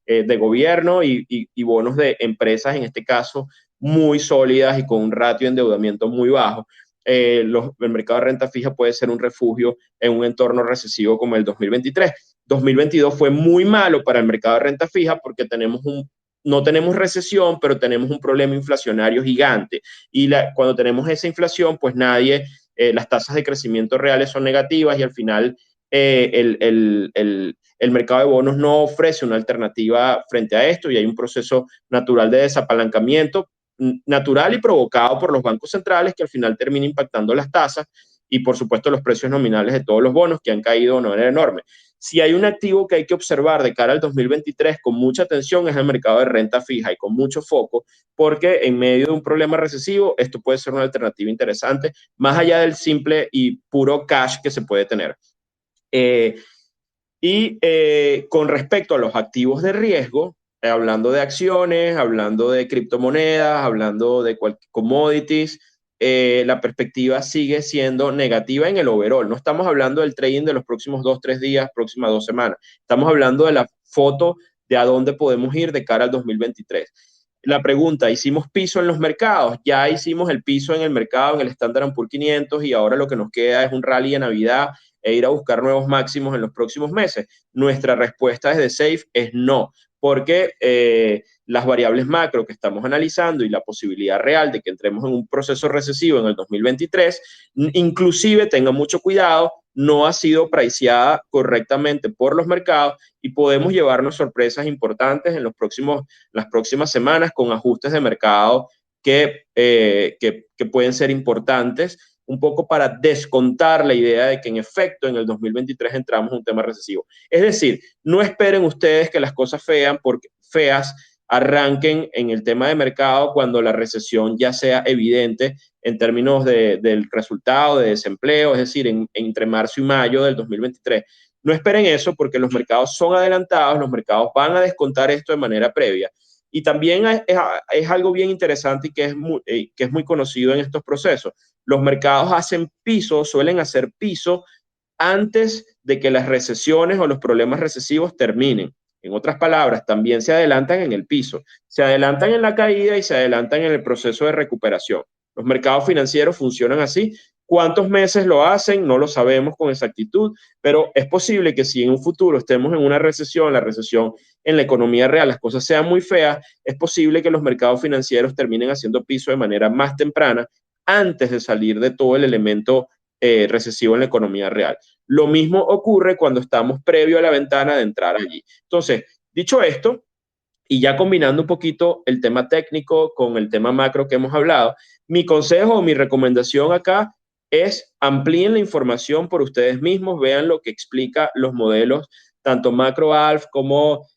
de gobierno y bonos de empresas, en este caso, muy sólidas y con un ratio de endeudamiento muy bajo. El mercado de renta fija puede ser un refugio en un entorno recesivo como el 2023. 2022 fue muy malo para el mercado de renta fija porque no tenemos recesión, pero tenemos un problema inflacionario gigante. Y cuando tenemos esa inflación, pues las tasas de crecimiento reales son negativas y al final el mercado de bonos no ofrece una alternativa frente a esto y hay un proceso natural de desapalancamiento natural y provocado por los bancos centrales que al final termina impactando las tasas y por supuesto los precios nominales de todos los bonos que han caído de una manera enorme. Si hay un activo que hay que observar de cara al 2023 con mucha atención es el mercado de renta fija y con mucho foco, porque en medio de un problema recesivo esto puede ser una alternativa interesante, más allá del simple y puro cash que se puede tener. Con respecto a los activos de riesgo, hablando de acciones, hablando de criptomonedas, hablando de commodities, la perspectiva sigue siendo negativa en el overall. No estamos hablando del trading de los próximos 2, 3 días, próximas 2 semanas. Estamos hablando de la foto de a dónde podemos ir de cara al 2023. La pregunta, ¿hicimos piso en los mercados? Ya hicimos el piso en el mercado, en el Standard & Poor's 500, y ahora lo que nos queda es un rally de Navidad e ir a buscar nuevos máximos en los próximos meses. Nuestra respuesta desde SAFE es no, porque las variables macro que estamos analizando y la posibilidad real de que entremos en un proceso recesivo en el 2023, inclusive tengan mucho cuidado, no ha sido priceada correctamente por los mercados y podemos llevarnos sorpresas importantes en las próximas semanas con ajustes de mercado que pueden ser importantes, un poco para descontar la idea de que en efecto en el 2023 entramos en un tema recesivo. Es decir, no esperen ustedes que las cosas feas arranquen en el tema de mercado cuando la recesión ya sea evidente en términos del resultado de desempleo, es decir, entre marzo y mayo del 2023. No esperen eso porque los mercados son adelantados, los mercados van a descontar esto de manera previa. Y también es algo bien interesante y que es muy conocido en estos procesos. Los mercados hacen piso, suelen hacer piso antes de que las recesiones o los problemas recesivos terminen. En otras palabras, también se adelantan en el piso, se adelantan en la caída y se adelantan en el proceso de recuperación. Los mercados financieros funcionan así. ¿Cuántos meses lo hacen? No lo sabemos con exactitud, pero es posible que si en un futuro estemos en una recesión, la recesión en la economía real, las cosas sean muy feas, es posible que los mercados financieros terminen haciendo piso de manera más temprana antes de salir de todo el elemento recesivo en la economía real. Lo mismo ocurre cuando estamos previo a la ventana de entrar allí. Entonces, dicho esto, y ya combinando un poquito el tema técnico con el tema macro que hemos hablado, mi consejo o mi recomendación acá es amplíen la información por ustedes mismos, vean lo que explica los modelos, tanto macro ALF como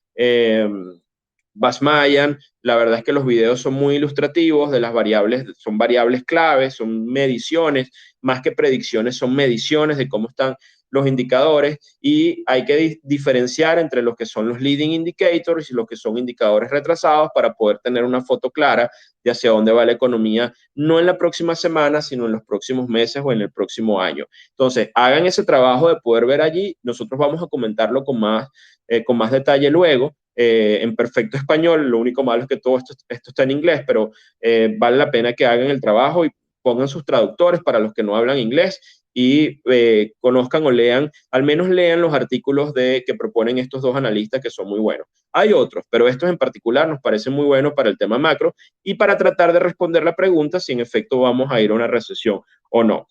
Basmayan. La verdad es que los videos son muy ilustrativos de las variables, son variables claves, son mediciones, más que predicciones, son mediciones de cómo están los indicadores y hay que diferenciar entre lo que son los leading indicators y lo que son indicadores retrasados para poder tener una foto clara de hacia dónde va la economía, no en la próxima semana, sino en los próximos meses o en el próximo año. Entonces, hagan ese trabajo de poder ver allí. Nosotros vamos a comentarlo con más detalle luego. En perfecto español, lo único malo es que todo esto está en inglés, pero vale la pena que hagan el trabajo y pongan sus traductores para los que no hablan inglés y conozcan o lean, al menos lean los artículos que proponen estos dos analistas que son muy buenos. Hay otros, pero estos en particular nos parecen muy buenos para el tema macro y para tratar de responder la pregunta si en efecto vamos a ir a una recesión o no.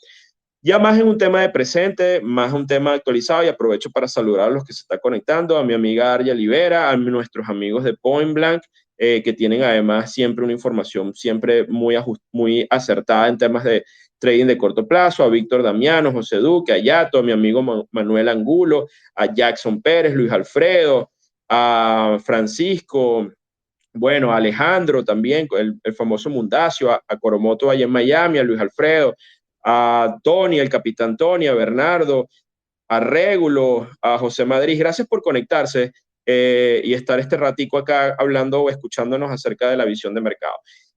Ya más en un tema de presente, más un tema actualizado, y aprovecho para saludar a los que se están conectando, a mi amiga Arya Libera, a nuestros amigos de Point Blank, que tienen además siempre una información siempre muy acertada en temas de trading de corto plazo, a Víctor Damiano, José Duque, a Yato, a mi amigo Manuel Angulo, a Jackson Pérez, Luis Alfredo, a Francisco, bueno, a Alejandro también, el famoso Mundacio, a Coromoto allá en Miami, a Luis Alfredo, a Tony, el capitán Tony, a Bernardo, a Régulo, a José Madrid. Gracias por conectarse y estar este ratico acá hablando o escuchándonos acerca de la visión de mercado.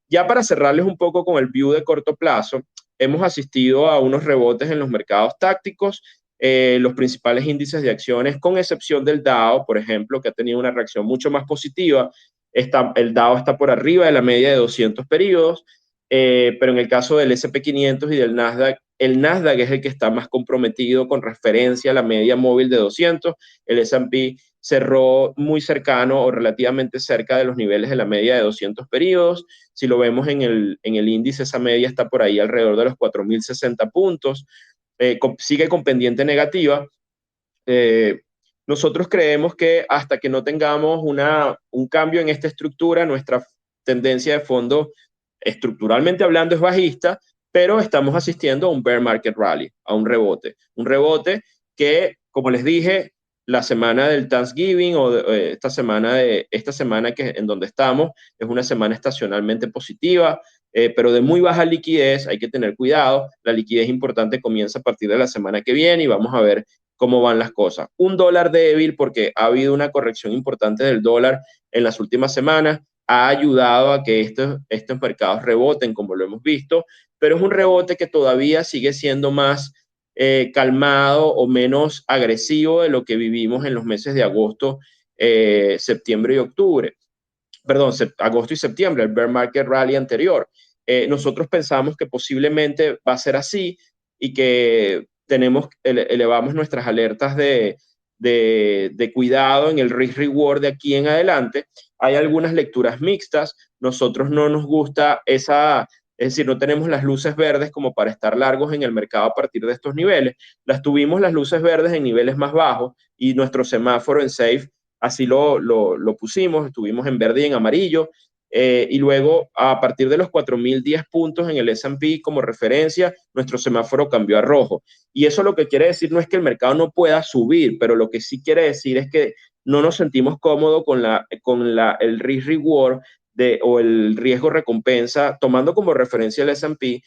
Ya para cerrarles un poco con el view de corto plazo, hemos asistido a unos rebotes en los mercados tácticos. Los principales índices de acciones, con excepción del Dow, por ejemplo, que ha tenido una reacción mucho más positiva. El Dow está por arriba de la media de 200 periodos, pero en el caso del S&P 500 y del Nasdaq, el Nasdaq es el que está más comprometido con referencia a la media móvil de 200. El S&P cerró muy cercano o relativamente cerca de los niveles de la media de 200 periodos. Si lo vemos en el índice, esa media está por ahí alrededor de los 4.060 puntos. Sigue con pendiente negativa. Eh, Nosotros creemos que hasta que no tengamos un cambio en esta estructura, nuestra tendencia de fondo, estructuralmente hablando, es bajista, pero estamos asistiendo a un bear market rally, a un rebote que, como les dije, la semana del Thanksgiving esta semana en donde estamos es una semana estacionalmente positiva, pero de muy baja liquidez. Hay que tener cuidado. La liquidez importante comienza a partir de la semana que viene y vamos a ver cómo van las cosas. Un dólar débil porque ha habido una corrección importante del dólar en las últimas semanas, ha ayudado a que estos mercados reboten, como lo hemos visto, pero es un rebote que todavía sigue siendo más calmado o menos agresivo de lo que vivimos en los meses de agosto, septiembre y octubre. perdón, agosto y septiembre, el bear market rally anterior. Nosotros pensamos que posiblemente va a ser así y que elevamos nuestras alertas de cuidado en el risk reward de aquí en adelante. Hay algunas lecturas mixtas. Nosotros no nos gusta esa, es decir, no tenemos las luces verdes como para estar largos en el mercado a partir de estos niveles. Las tuvimos las luces verdes en niveles más bajos y nuestro semáforo en Safe así lo pusimos, estuvimos en verde y en amarillo. Y luego, a partir de los 4.010 puntos en el S&P como referencia, nuestro semáforo cambió a rojo. Y eso lo que quiere decir no es que el mercado no pueda subir, pero lo que sí quiere decir es que no nos sentimos cómodos el risk reward o el riesgo recompensa, tomando como referencia el S&P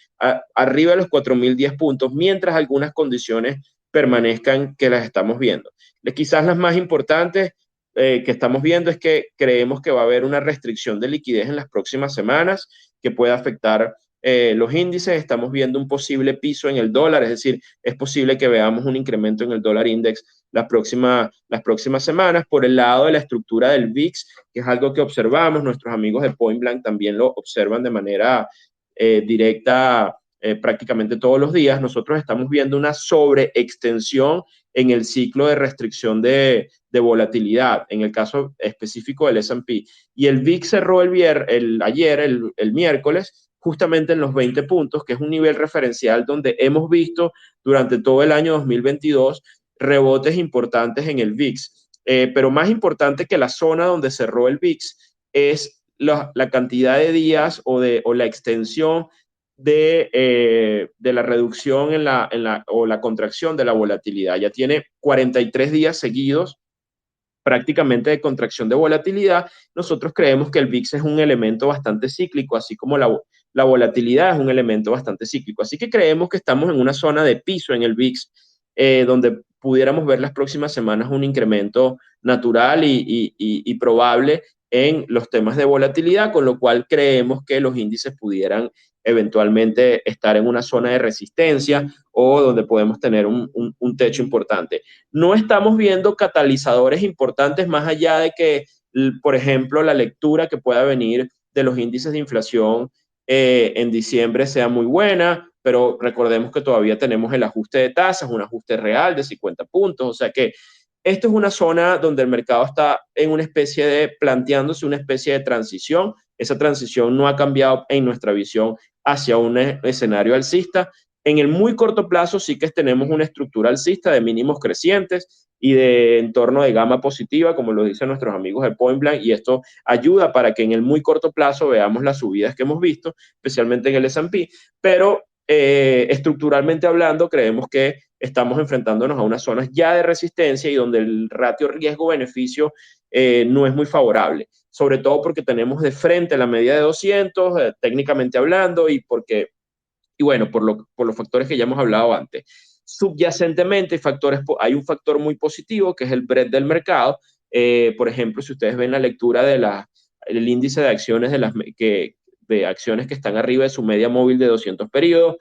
arriba de los 4.010 puntos, mientras algunas condiciones permanezcan que las estamos viendo. Quizás las más importantes que estamos viendo es que creemos que va a haber una restricción de liquidez en las próximas semanas que puede afectar los índices. Estamos viendo un posible piso en el dólar, es decir, es posible que veamos un incremento en el dólar index las próximas semanas. Por el lado de la estructura del VIX, que es algo que observamos, nuestros amigos de Point Blank también lo observan de manera directa prácticamente todos los días. Nosotros estamos viendo una sobreextensión en el ciclo de restricción de volatilidad, en el caso específico del S&P. Y el VIX cerró ayer, el miércoles, justamente en los 20 puntos, que es un nivel referencial donde hemos visto durante todo el año 2022 rebotes importantes en el VIX. Pero más importante que la zona donde cerró el VIX es la cantidad de días o la extensión de la reducción o la contracción de la volatilidad. Ya tiene 43 días seguidos prácticamente de contracción de volatilidad. Nosotros creemos que el VIX es un elemento bastante cíclico, así como la volatilidad es un elemento bastante cíclico. Así que creemos que estamos en una zona de piso en el VIX, donde pudiéramos ver las próximas semanas un incremento natural y probable en los temas de volatilidad, con lo cual creemos que los índices pudieran eventualmente estar en una zona de resistencia o donde podemos tener un techo importante. No estamos viendo catalizadores importantes más allá de que, por ejemplo, la lectura que pueda venir de los índices de inflación en diciembre sea muy buena, pero recordemos que todavía tenemos el ajuste de tasas, un ajuste real de 50 puntos, o sea que esto es una zona donde el mercado está en una especie planteándose una especie de transición. Esa transición no ha cambiado en nuestra visión hacia un escenario alcista. En el muy corto plazo sí que tenemos una estructura alcista de mínimos crecientes y de entorno de gama positiva, como lo dicen nuestros amigos de Point Blank, y esto ayuda para que en el muy corto plazo veamos las subidas que hemos visto, especialmente en el S&P, pero estructuralmente hablando creemos que estamos enfrentándonos a unas zonas ya de resistencia y donde el ratio riesgo-beneficio no es muy favorable, sobre todo porque tenemos de frente la media de 200, técnicamente hablando, y bueno, por los factores que ya hemos hablado antes. Subyacentemente hay un factor muy positivo que es el breadth del mercado. Por ejemplo, si ustedes ven la lectura el índice de acciones de acciones que están arriba de su media móvil de 200 periodos,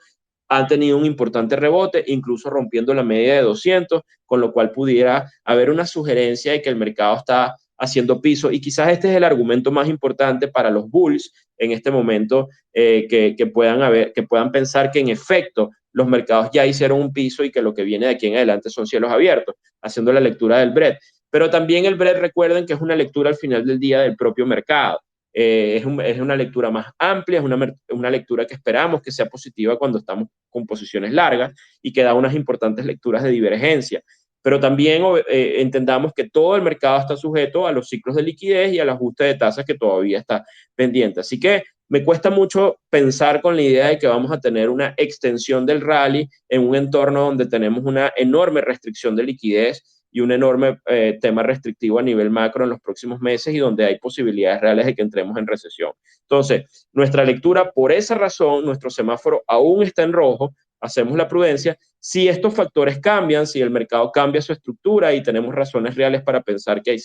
han tenido un importante rebote, incluso rompiendo la media de 200, con lo cual pudiera haber una sugerencia de que el mercado está haciendo piso. Y quizás este es el argumento más importante para los bulls en este momento, que puedan pensar que en efecto los mercados ya hicieron un piso y que lo que viene de aquí en adelante son cielos abiertos, haciendo la lectura del breadth. Pero también el breadth, recuerden que es una lectura al final del día del propio mercado. Es una lectura más amplia, es una lectura que esperamos que sea positiva cuando estamos con posiciones largas y que da unas importantes lecturas de divergencia. Pero también entendamos que todo el mercado está sujeto a los ciclos de liquidez y al ajuste de tasas que todavía está pendiente. Así que me cuesta mucho pensar con la idea de que vamos a tener una extensión del rally en un entorno donde tenemos una enorme restricción de liquidez y un enorme tema restrictivo a nivel macro en los próximos meses y donde hay posibilidades reales de que entremos en recesión. Entonces, nuestra lectura, por esa razón, nuestro semáforo aún está en rojo, hacemos la prudencia. Si estos factores cambian, si el mercado cambia su estructura y tenemos razones reales para pensar que hay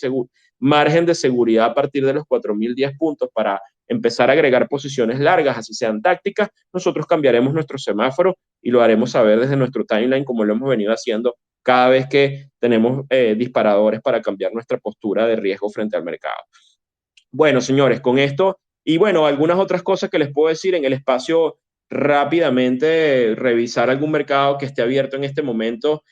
margen de seguridad a partir de los 4.010 puntos para empezar a agregar posiciones largas, así sean tácticas, nosotros cambiaremos nuestro semáforo y lo haremos saber desde nuestro timeline como lo hemos venido haciendo cada vez que tenemos disparadores para cambiar nuestra postura de riesgo frente al mercado. Bueno, señores, con esto y bueno, algunas otras cosas que les puedo decir en el espacio rápidamente, revisar algún mercado que esté abierto en este momento.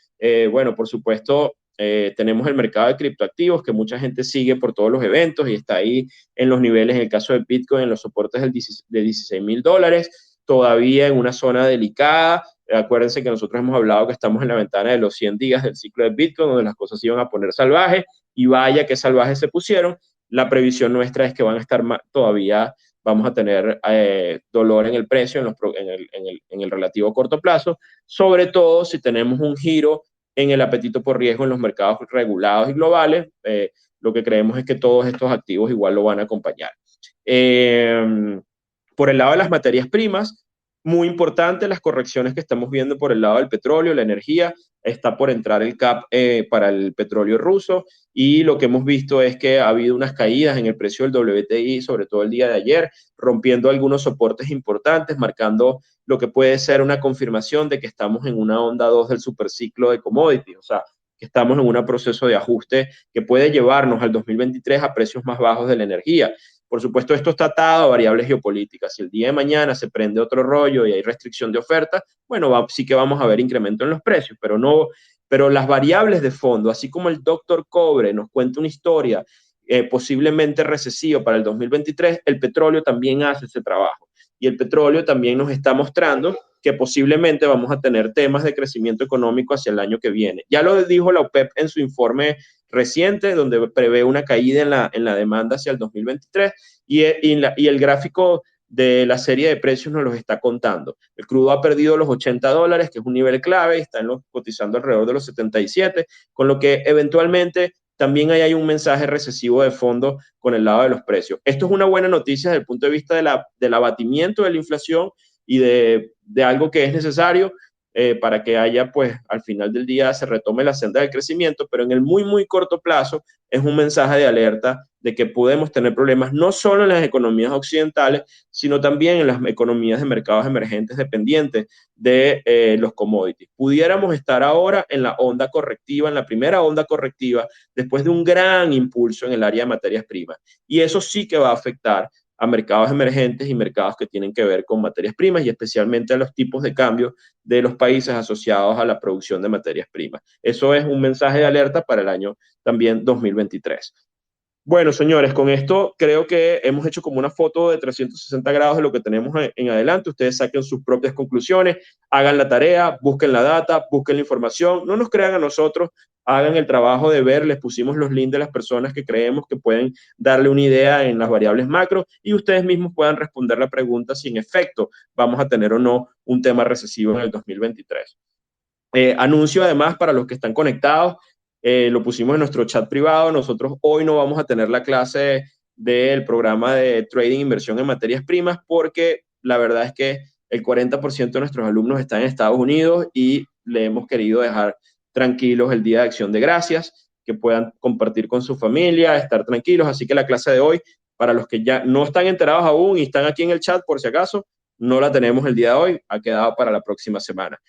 Bueno, por supuesto, tenemos el mercado de criptoactivos que mucha gente sigue por todos los eventos y está ahí en los niveles, en el caso de Bitcoin, en los soportes de $16,000, todavía en una zona delicada. Acuérdense que nosotros hemos hablado que estamos en la ventana de los 100 días del ciclo de Bitcoin, donde las cosas se iban a poner salvajes y vaya que salvajes se pusieron. La previsión nuestra es que van a estar todavía, vamos a tener dolor en el precio en el relativo corto plazo, sobre todo si tenemos un giro en el apetito por riesgo en los mercados regulados y globales. Lo que creemos es que todos estos activos igual lo van a acompañar. Por el lado de las materias primas, muy importante las correcciones que estamos viendo por el lado del petróleo, la energía. Está por entrar el cap para el petróleo ruso y lo que hemos visto es que ha habido unas caídas en el precio del WTI, sobre todo el día de ayer, rompiendo algunos soportes importantes, marcando lo que puede ser una confirmación de que estamos en una onda 2 del superciclo de commodities, o sea, que estamos en un proceso de ajuste que puede llevarnos al 2023 a precios más bajos de la energía. Por supuesto, esto está atado a variables geopolíticas. Si el día de mañana se prende otro rollo y hay restricción de oferta, bueno, sí que vamos a ver incremento en los precios, pero las variables de fondo, así como el doctor Cobre nos cuenta una historia posiblemente recesiva para el 2023, el petróleo también hace ese trabajo. Y el petróleo también nos está mostrando que posiblemente vamos a tener temas de crecimiento económico hacia el año que viene. Ya lo dijo la OPEP en su informe reciente, donde prevé una caída en la demanda hacia el 2023 y el gráfico de la serie de precios nos los está contando. El crudo ha perdido los $80, que es un nivel clave, y están cotizando alrededor de los 77, con lo que eventualmente también hay un mensaje recesivo de fondo con el lado de los precios. Esto es una buena noticia desde el punto de vista del abatimiento de la inflación y de algo que es necesario para que haya, pues, al final del día se retome la senda del crecimiento, pero en el muy, muy corto plazo es un mensaje de alerta de que podemos tener problemas no solo en las economías occidentales, sino también en las economías de mercados emergentes dependientes de los commodities. Pudiéramos estar ahora en la onda correctiva, en la primera onda correctiva, después de un gran impulso en el área de materias primas. Y eso sí que va a afectar a mercados emergentes y mercados que tienen que ver con materias primas y especialmente a los tipos de cambio de los países asociados a la producción de materias primas. Eso es un mensaje de alerta para el año también 2023. Bueno, señores, con esto creo que hemos hecho como una foto de 360 grados de lo que tenemos en adelante. Ustedes saquen sus propias conclusiones, hagan la tarea, busquen la data, busquen la información. No nos crean a nosotros, hagan el trabajo de ver. Les pusimos los links de las personas que creemos que pueden darle una idea en las variables macro y ustedes mismos puedan responder la pregunta si en efecto vamos a tener o no un tema recesivo en el 2023. Anuncio además para los que están conectados, lo pusimos en nuestro chat privado. Nosotros hoy no vamos a tener la clase del programa de trading e inversión en materias primas porque la verdad es que el 40% de nuestros alumnos están en Estados Unidos y le hemos querido dejar tranquilos el Día de Acción de Gracias, que puedan compartir con su familia, estar tranquilos. Así que la clase de hoy, para los que ya no están enterados aún y están aquí en el chat por si acaso, no la tenemos el día de hoy, ha quedado para la próxima semana.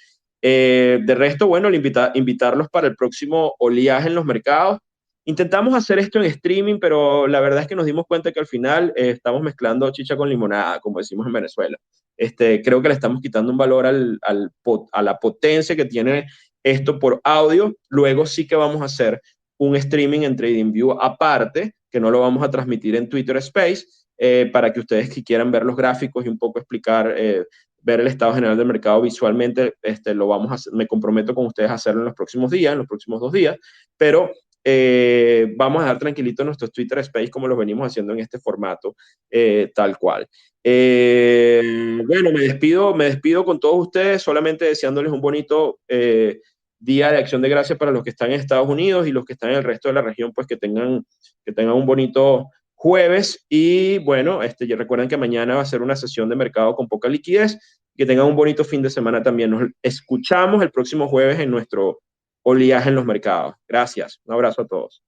De resto, bueno, invitarlos para el próximo oleaje en los mercados. Intentamos hacer esto en streaming, pero la verdad es que nos dimos cuenta que al final estamos mezclando chicha con limonada, como decimos en Venezuela. Creo que le estamos quitando un valor a la potencia que tiene esto por audio. Luego sí que vamos a hacer un streaming en TradingView aparte, que no lo vamos a transmitir en Twitter Space, para que ustedes que quieran ver los gráficos y un poco explicar ver el estado general del mercado visualmente, lo vamos a hacer, me comprometo con ustedes a hacerlo en los próximos días, en los próximos 2 días, pero vamos a dejar tranquilito nuestros Twitter Space como lo venimos haciendo en este formato, tal cual. Bueno, me despido con todos ustedes, solamente deseándoles un bonito Día de Acción de Gracias para los que están en Estados Unidos y los que están en el resto de la región, pues que tengan un bonito jueves y bueno, ya recuerden que mañana va a ser una sesión de mercado con poca liquidez. Que tengan un bonito fin de semana también. Nos escuchamos el próximo jueves en nuestro oleaje en los mercados. Gracias. Un abrazo a todos.